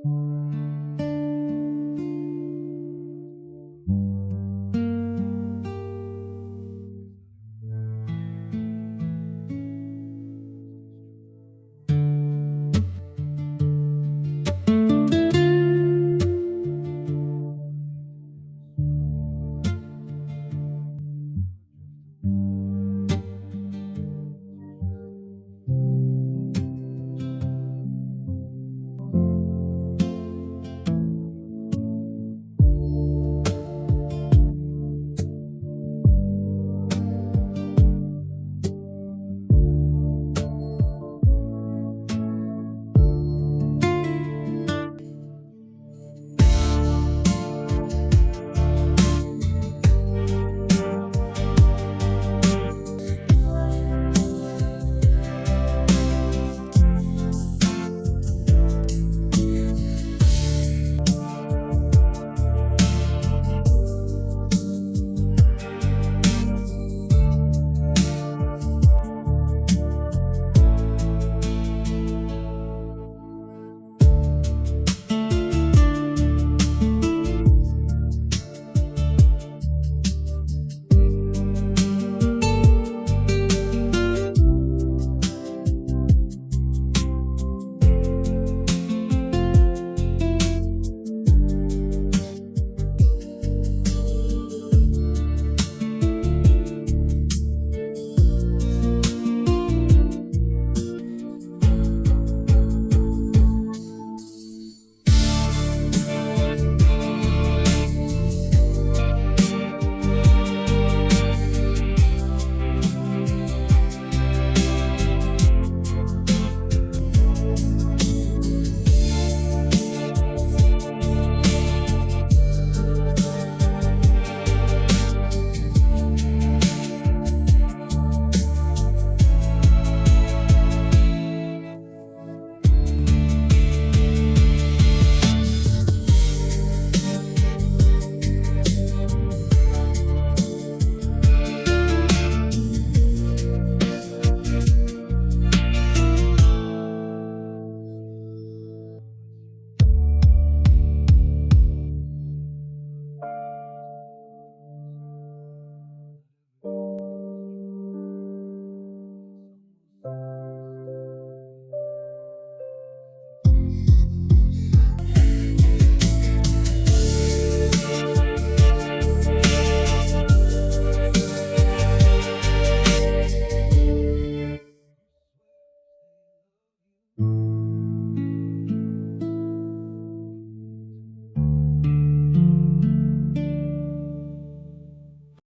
and